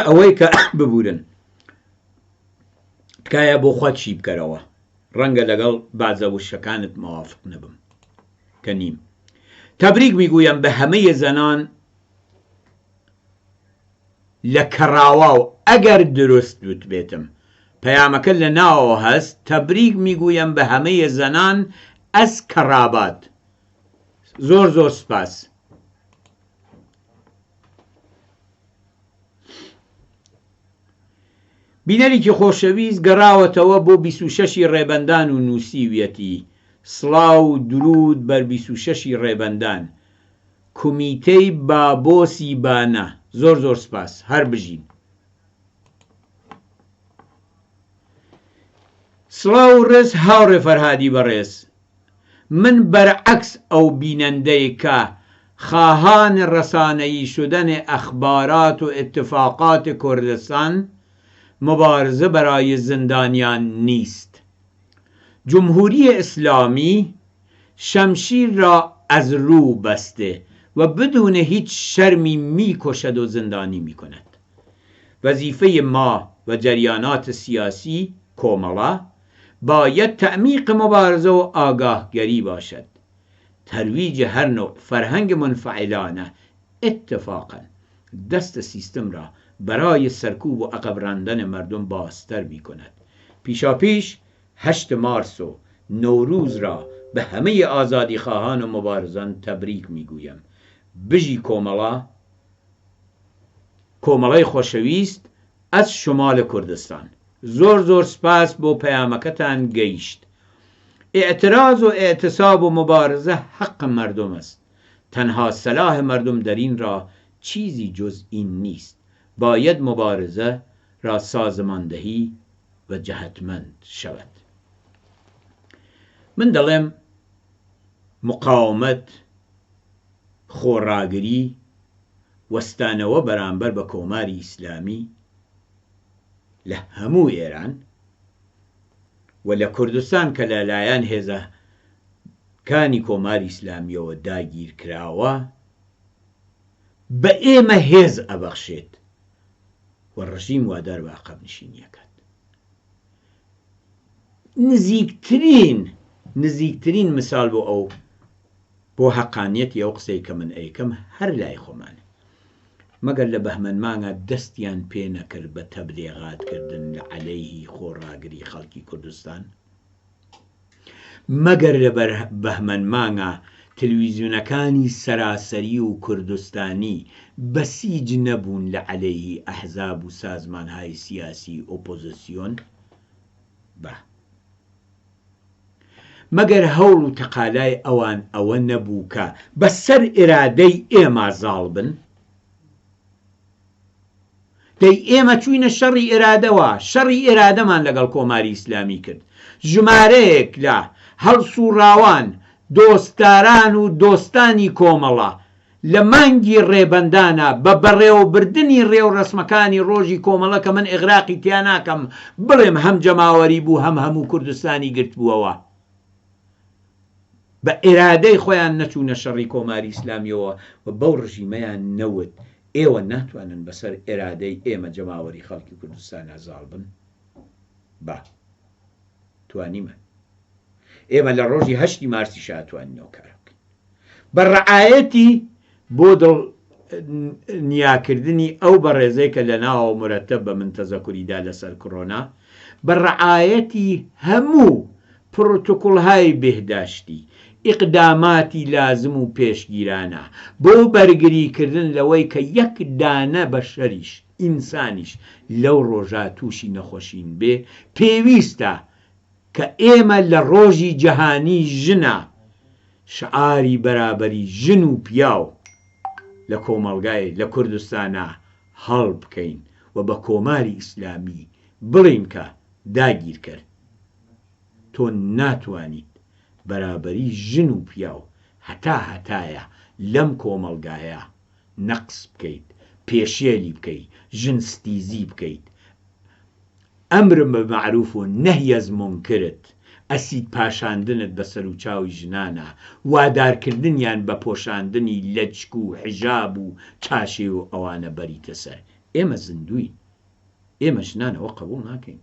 S1: ئەوەی کە ببورن تکایە بۆ خۆت چی بکەرەوە، ڕەنگە لەگەڵ بازە وشەکانت موافق نەبم کە نیم. تەبریک میگویم به همه زنان لە کەڕاوا و ئەگەر درست دوت بێتم پەیامەکە لە ناوەوە هەست. تەبریک میگویم به همه زنان از کەڕابات. زۆر زۆر سپاس. بینەرێکی خۆشەویست گەڕاوەتەوە بۆ 26 ڕێبەندان و نووسیویەتی سڵاو و درود بەر 26 ڕێبەندان کومیتەی بابۆسی بانە. زۆر زۆر سپاس، هەر بژین. سڵاو و ڕێز هاوڕێ فەرهادی بەڕێز، من برعکس ئەو بینەندەی کە خواهان رسانه‌ای شدن اخبارات و اتفاقات کردستان مبارزه برای زندانیان نیست. جمهوری اسلامی شمشیر را از رو بسته و بدون هیچ شرمی میکشد و زندانی میکند. وظیفه ما و جریانات سیاسی کوملا باید تعمیق مبارزه و آگاهگری باشد. ترویج هر نوع فرهنگ منفعلانه اتفاقا دست سیستم را برای سرکوب و عقب راندن مردم بازتر می کند. پیشاپیش 8 مارس و نوروز را به همه آزادی خواهان و مبارزان تبریک می گویم. بژی کۆمەڵای خۆشەویست از شمال کردستان. زۆر زۆر سپاس بۆ پەیامەکەتان گەیشت. اعتراض و اعتصاب و مبارزه حق مردم است. تنها سلاح مردم در این راه چیزی جز این نیست. باید مبارزه را سازماندهی و جهتمند شود. من دەڵێم مقاومت، خۆڕاگری، وەستانەوە بەرامبەر بە کۆماری ئیسلامی لە هەموو ئێران و لە کوردستان کە لەلایەن هێزەکانی کۆماری ئیسلامیەوە داگیر کراوە بە ئێمە هێز ئەبەخشێت و ڕژیم وادار بە عەقەبنشینیەکات. نزیکترین مثال بۆ ئەو بۆ حەقانیەتی ئەو قسەی کە من ئەیکەم هەر لای خۆمانە. مەگەر لە بەهمەن مانگە دەستیان پێ نەکرد بە تەبلیغاتکردن لە عەلەیهی خۆڕاگری خەڵکی کوردستان، مەگەر لە بەهمەن مانگە تەلەڤیزیۆنەکانی سەراسەری و کوردستانی بەسیج نەبوون لە عەلەیهی ئەحزاب و سازمانهای سیاسی ئۆپۆزیسیۆن، مەگەر هەوڵ و تەقالای ئەوان ئەوە نەبوو کە بەسەر ئێرادەی ئێمە زاڵ بن. دەی ئێمە چوینە شەڕی ئێرادەوە، شەڕی ئێرادەمان لەگەڵ کۆماری ئیسلامی کرد. ژمارەیەک لە هەڵسوڕاوان، دۆستداران و دۆستانی کۆمەڵە لە مانگی ڕێبەندانە بە بەڕێوەبردنی ڕێو ڕەسمەکانی ڕۆژی کۆمەڵە کە من ئیغراقی تیا ناکەم بڵێم هەم جەماوەری بوو هەم هەموو کوردستانی گرت بووەوە، بە ئێرادەی خۆیان نەچوونە شەڕی کۆماری ئیسلامیەوە و بەو ڕژیمەیان نەوت ئێوە ناتوانن بەسەر ئێرادەی ئێمە جەماوەری خەڵکی کوردستان ئازاڵ بن. توانیمە ئێمە لە ڕۆژی 8 مارسی شاتوانینەوە کارە بکەین بە ڕعایەتی بۆ نیاکردنی ئەو بەڕێزەی کە لە ناوە مرەتەب بە من تەزەکوریدا لەسەر کۆڕۆنا، بە ڕعایەتی هەموو پڕۆتۆکۆڵهای بێهداشتی، ئیقداماتی لازم و پێشگیرانە بۆ بەرگریکردن لەوەی کە یەک دانە بەشەریش ئینسانیش لەو ڕۆژە تووشی نەخۆشین بێ، پێویستە کە ئێمە لە ڕۆژی جەهانی ژنە شعاری بەرابەری ژن و پیاو لە کۆمەڵگای لە کوردستانە هەڵ بکەین و بە کۆماری ئیسلامی بڵین کە داگیر کرد، تۆ ناتوانیت بەرابەری ژن و پیاو هەتایە لەم کۆمەڵگایە نەقس بکەیت، پێشێلی بکەیت، ژن ستیزی بکەیت، ئەمرم بە معروف و نەهی ئەز مونکرت، ئەسید پاشاندنت بەسەر و چاوی ژنانە، وادارکردنیان بە پۆشاندنی لەچک و حیجاب و چاشێ و ئەوانە بەریتە سەر. ئێمە زیندوین، ئێمە ژنانەوە قبوڵ ناکەین.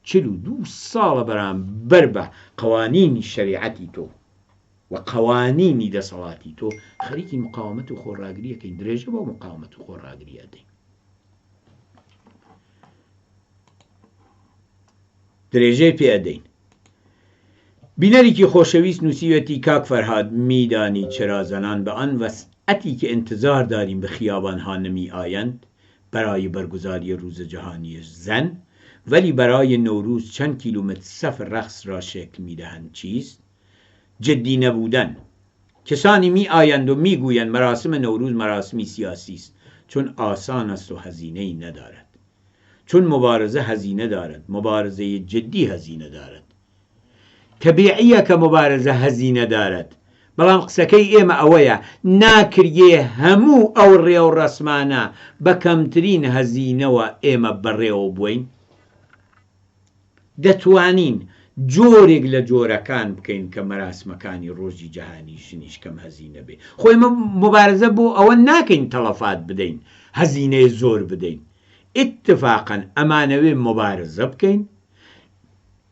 S1: 42 ساڵە بەرامبەر بە قوانینی شەریعەتی تۆ و قوانینی دەسەڵاتی تۆ خەریکی مقاومەت و خۆڕاگریەکەین، درێژە بۆ مقاومەت و خۆڕاگریە دەین. درێژەی پێ ئەدەین. بینەرێکی خۆشەویست نووسیوەتی کاک فەرهاد میدانی چرازەنان به آن وسعتی که انتظار داریم به خیابانها نمی آیند برای برگزاری روز جهانی زن، ولی برای نوروز چند کیلومتر صف رقص را شکل می دهند. چیست؟ جدی نبودن. کسانی می آیند و می گویند مراسم نوروز مراسمی سیاسی است، چون آسان است و هزینه‌ای ندارد. چون مبارزه هزینه دارد، مبارزه جدی هزینه دارد. طبیعیه که مبارزه هزینه دارد، بەڵام قسەکەی ئێمە ئەوەیە ناکرێ هەموو ئەو ڕێو ڕەسمانە بە کەمترین هەزینەوە ئێمە بەڕێوە بووین. دەتوانین جۆرێک لە جۆرەکان بکەین کە مەراسمەکانی ڕۆژی جەهانی ژنیش کەم هەزینە بێ. خۆی مبارزە بۆ ئەوە ناکەین تەڵەفات بدەین، هەزینەی زۆر بدەین. اتفاقا ئەمانەوێ مبارزە بکەین،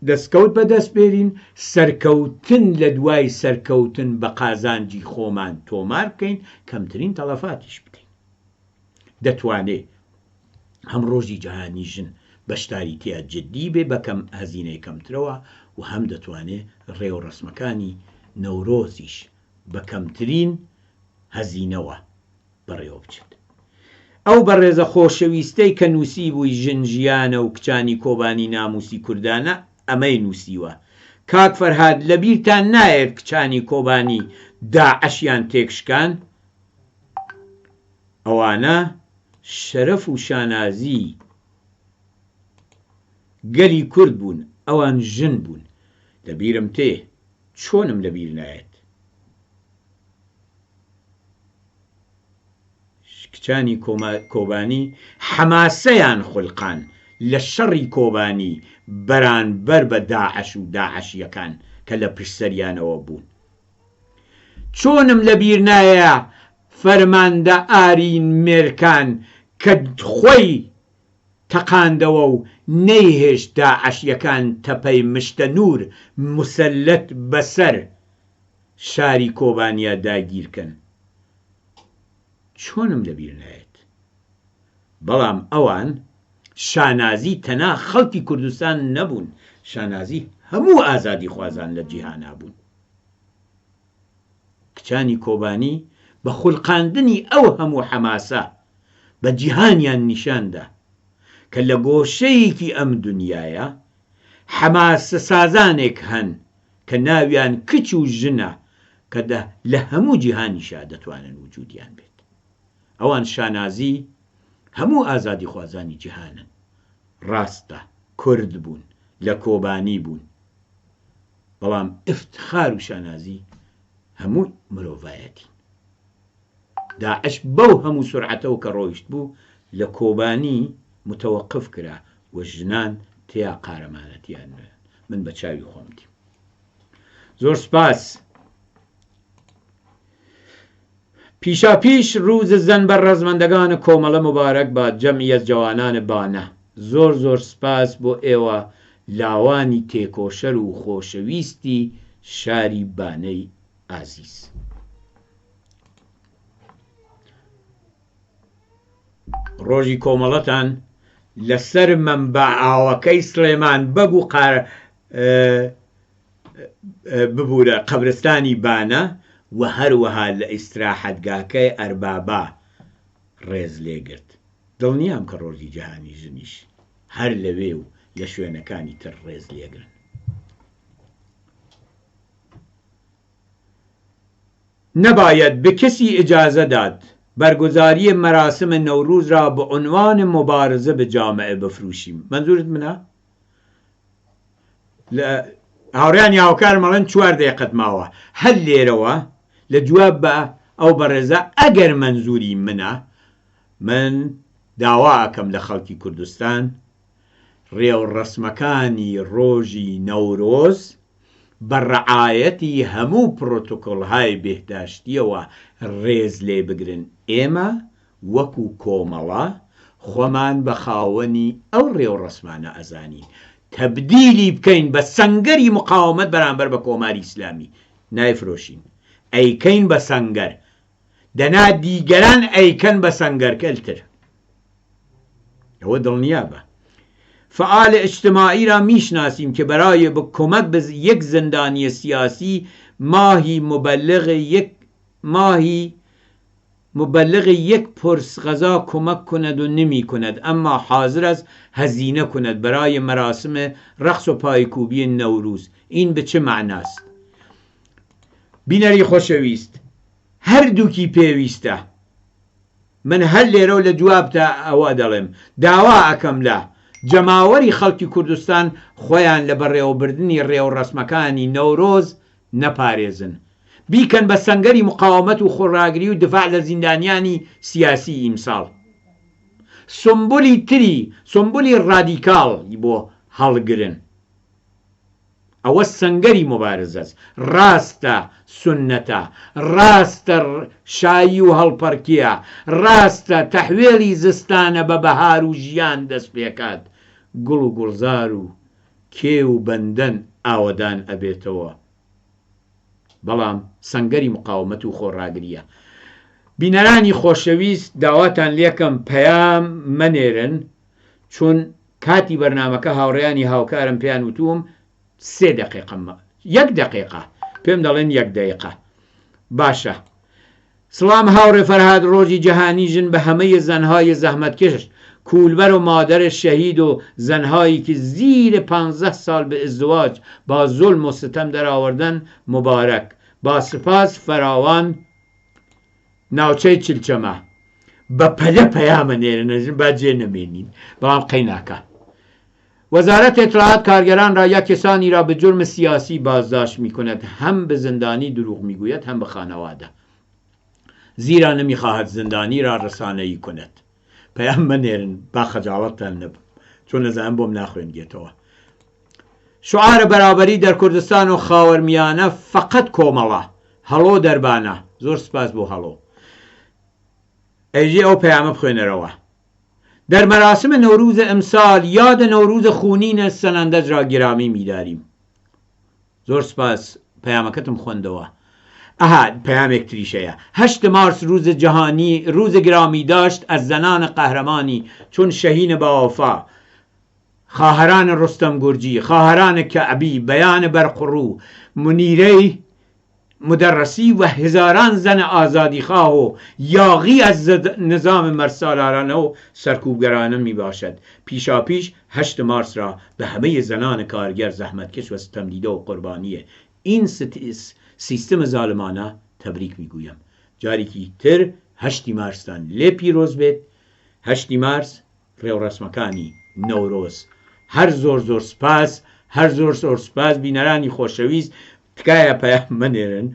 S1: دەستکەوت بەدەست بێرین، سەرکەوتن لە دوای سەرکەوتن بە قازانجی خۆمان تۆمار بکەین، کەمترین تەڵەفاتیش بدەین. دەتوانێت هەم ڕۆژی جەهانی ژن بەشداری تیا جدی بێ بە کەم هەزینەی کەمترەوە، و هەم دەتوانێت ڕێو ڕەسمەکانی نەورۆزیش بە کەمترین هەزینەوە بەڕێوە بچێت. ئەو بەڕێزە خۆشەویستەی کە نووسی بووی ژنجیانە و کچانی کۆبانی ناموسی کوردانە ئەمەی نووسیوە. کاک فەرهاد لەبیرتان نایەت کچانی کۆبانی داعەشیان تێکشکان؟ ئەوانە شەرەف و شانازی گەلی کورد بوون، ئەوان ژن بوون. لەبیرم تێ، چۆنم لەبیر نایەت. کچانی کۆبانی حەماسەیان خوڵقان لە شەڕی کۆبانی بەرانبەر بە داعەش و داعەشیەکان کە لە پشتسەریانەوە بوون. چۆنم لەبیر نایە فەرماندە ئارین مێرکان کە خۆی تەقاندەوە و نەیهێشت داعەشیەکان تەپەی مشتە نور مسەلەت بەسەر شاری کۆبانیا داگیرکەن. چۆنم لەبیر نایێت. بەڵام ئەوان شانازی تەنا خەڵکی کوردستان نەبوون، شانازی هەموو ئازادی خوازان لە جیهانا بوون. کچانی کۆبانی بە خوڵقاندنی ئەو هەموو حەماسە بە جیهانیان نیشاندا کە لە گۆشەیەکی ئەم دنیاە حەماسە سازانێک هەن کە ناویان کچ و ژنە کە لە هەموو جیهانیشا دەتوانن وجودیان بێت. ئەوان شانازی هەموو ئازادی خوازانی جیهانن. ڕاستە کورد بوون، لە کۆبانی بوون، بەڵام ئفتخار و شانازی هەموو مرۆڤایەتی. داعش بەو هەموو سرعەتەوە کە ڕۆیشت بوو لە کۆبانی متەوەقف کرا و ژنان تیا قارەمانەتیان من بە چاوی خۆم دیم. زۆر سپاس. پیشاپیش ڕووز زەن بە ڕەزمەندەگانە کۆمەڵە مبارەک بە جەمیەت جوانانە بانە. زۆر زۆر سپاس بۆ ئێوە لاوانی تێکۆشەر و خۆشەویستی شاری بانەی ئازیز. ڕۆژی کۆمەڵەتان لەسەر مەنبع ئاوەکەی سلێمان بەگ و ببوورە قەبرستانی بانە و هەروەها لە ئیستراحەتگاکەی ئەربابا ڕێز لێگرت. دڵنیام کە ڕۆژی جیهانی ژنیش هەر لەوێ و لە شوێنەکانی تر ڕێز لێگرن. نەباید بە کەسی ئیجازە داد بەرگوزاری مەراسم نەوروز را بە عنوان مبارزە بە جامعە بفروشیم. منزورت منە؟ هاوڕیانی هاوکار مەڵێن 4 دقیقەت ماوە. هەر لێرەوە لە جواب بە ئەو بەڕێزە ئەگەر منزوری منە، من داوا ئەکەم لە خەڵکی کوردستان ڕێو ڕەسمەکانی ڕۆژی نەورۆز بە ڕعایەتی هەموو پرۆتۆکۆڵهای بێداشتیەوە ڕێز لێ بگرن. ئێمە وەکو کۆمەڵە خۆمان بە خاوەنی ئەو ڕێو ڕەسمانە ئەزانین، تەبدیلی بکەین بە سەنگەری مقاومەت بەرامبەر بە کۆماری ئیسلامی. نایفرۆشین، ئەیکەین بە سەنگەر، دەنا دیگەران ئەیکەن بە سەنگەرکەلتر. ئەوە دڵنیا بە. فعال اجتماعی را میشناسیم که برای به کمک به یک زندانی سیاسی ماهی مبلغ یک پرس غذا کمک کند و نمی کند، اما حاضر است هزینه کند برای مراسم رقص و پایکوبی نوروز. این به چه معناست؟ بینەری خۆشەویست، هەردووکی پێویستە. من هەر لێرە لە جوابتە ئەوە دەڵێم، داوا ئەکەم لە جەماوەری خەڵکی کوردستان خۆیان لە بەڕێوەبردننی ڕێو ڕەسمەکانی نەورۆز نەپارێزن، بیکەن بە سەنگەری مقاومەت و خۆڕاگری و دفاع لە زیندانیانی سیاسی ئیمساڵ. سمبولی تری، سمبولی ڕادیکاڵ بۆ هەڵگرن. ئەوە سەنگەری مبارزەست. ڕاستە سونەتە، ڕاستە شایی و هەڵپەرکیە، ڕاستە تەحوێڵی زستانە بە بەهار و ژیان دەست پێکات، گوڵ و گوڵزار و کێ و بەندەن ئاوەدان ئەبێتەوە. بەڵام سەنگەری مقاومەت و خۆڕاگریە. بینەرانی خۆشەویست، داواتان لێکم پەیام مەنێرن، چون کاتی بەرنامەکە هاوڕێیانی هاوکارم پێیان وتوم 3 دقیقە، 1 دقیقە پێم دەڵێن 1 دقیقە. باشە، سڵام هاوڕێ فەرهاد ڕۆژی جەهانی ژن بە هەمەی زەنهای زەحمەتکەش کولبەر و مادەر شەهید و زەنهایی که زیر 15 سال به ازدواج با ظلم و ستم درآوردن مبارک. با سپاس فراوان ناوچەی چلچەمە بە پەلە پەیامە نێرنەژن با جێ نەمێنین بەڵام قەیناکە. وزارت اطلاعات کارگران را یا کسانی را به جرم سیاسی بازداشت می کند، هم به زندانی دروغ می گوید هم به خانواده، زیرا نمی خواهد زندانی را رسانه‌ای کند. پیام منیرن با خجالتان نبود چون نزدن بوم نخوێنگێتەوە. شعار برابری در کردستان و خاورمیانە فقط کۆمەڵە هەڵۆ دەربانە. زۆر سپاس بۆ هەڵۆ. ئەیژێ ئەو پەیامە بخوێنەرەوە. در مراسم نوروز امسال یاد نوروز خونین سنندج را گرامی می‌داریم. زۆر سپاس پەیامەکەتم خوێندەوە. پیامێک تریشەیە. 8 مارس روز جهانی روز گرامی داشت از زنان قهرمانی چون شهین باوفا، خواهران رستم گرجی، خواهران کعبی، بیان برقرو، منیره مدرسی و هزاران زن آزادیخواه و یاغی از نظام مرسالارانه و سرکوبگرانه می باشد. پیشا پیش 8 مارس را به همه زنان کارگر زحمتکش و ستمدیده و قربانی این سیستم ظالمانه تبریک میگویم. جارێکی تر 8 مارستان لێ پیرۆز بێت. 8 مارس ڕێوڕسمەکانی نەورۆز. هەر زۆر سپاس، هەر زۆر سپاس بینەرانی خۆشەویست. تکایە پەیام منێرن.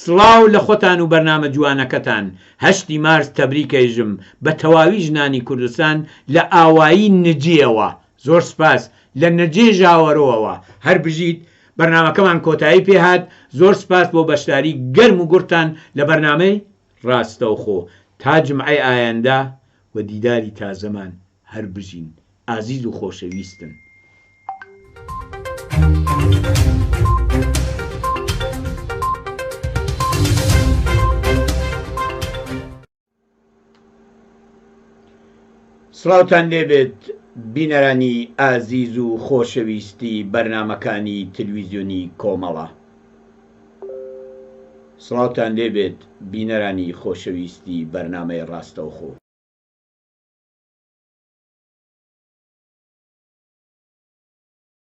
S1: سڵاو لە خۆتان و بەرنامە جوانەکەتان. 8 مارس تەبریکەیژم بە تەواوی ژنانی کوردستان لە ئاوایی نجێەوە. زۆر سپاس لە نەجێ ژاوەرەوەوە. هەر بژیت بەرنامەکەمان کۆتایی پێهات. زۆر سپاس بۆ بەشداری گەرم و گورتان لە بەرنامەی ڕاستەوخۆ. تا جمعەی ئایەندە و دیداری تازەمان هەر بژین. ئازیز و خۆشەویستن. سڵاوتان لێبێت بینەرانی ئازیز و خۆشەویستی بەرنامەکانی تلویزیۆنی کۆمەڵە. سڵاوتان لێبێت بینەرانی خۆشەویستی بەرنامەی ڕاستەوخۆ.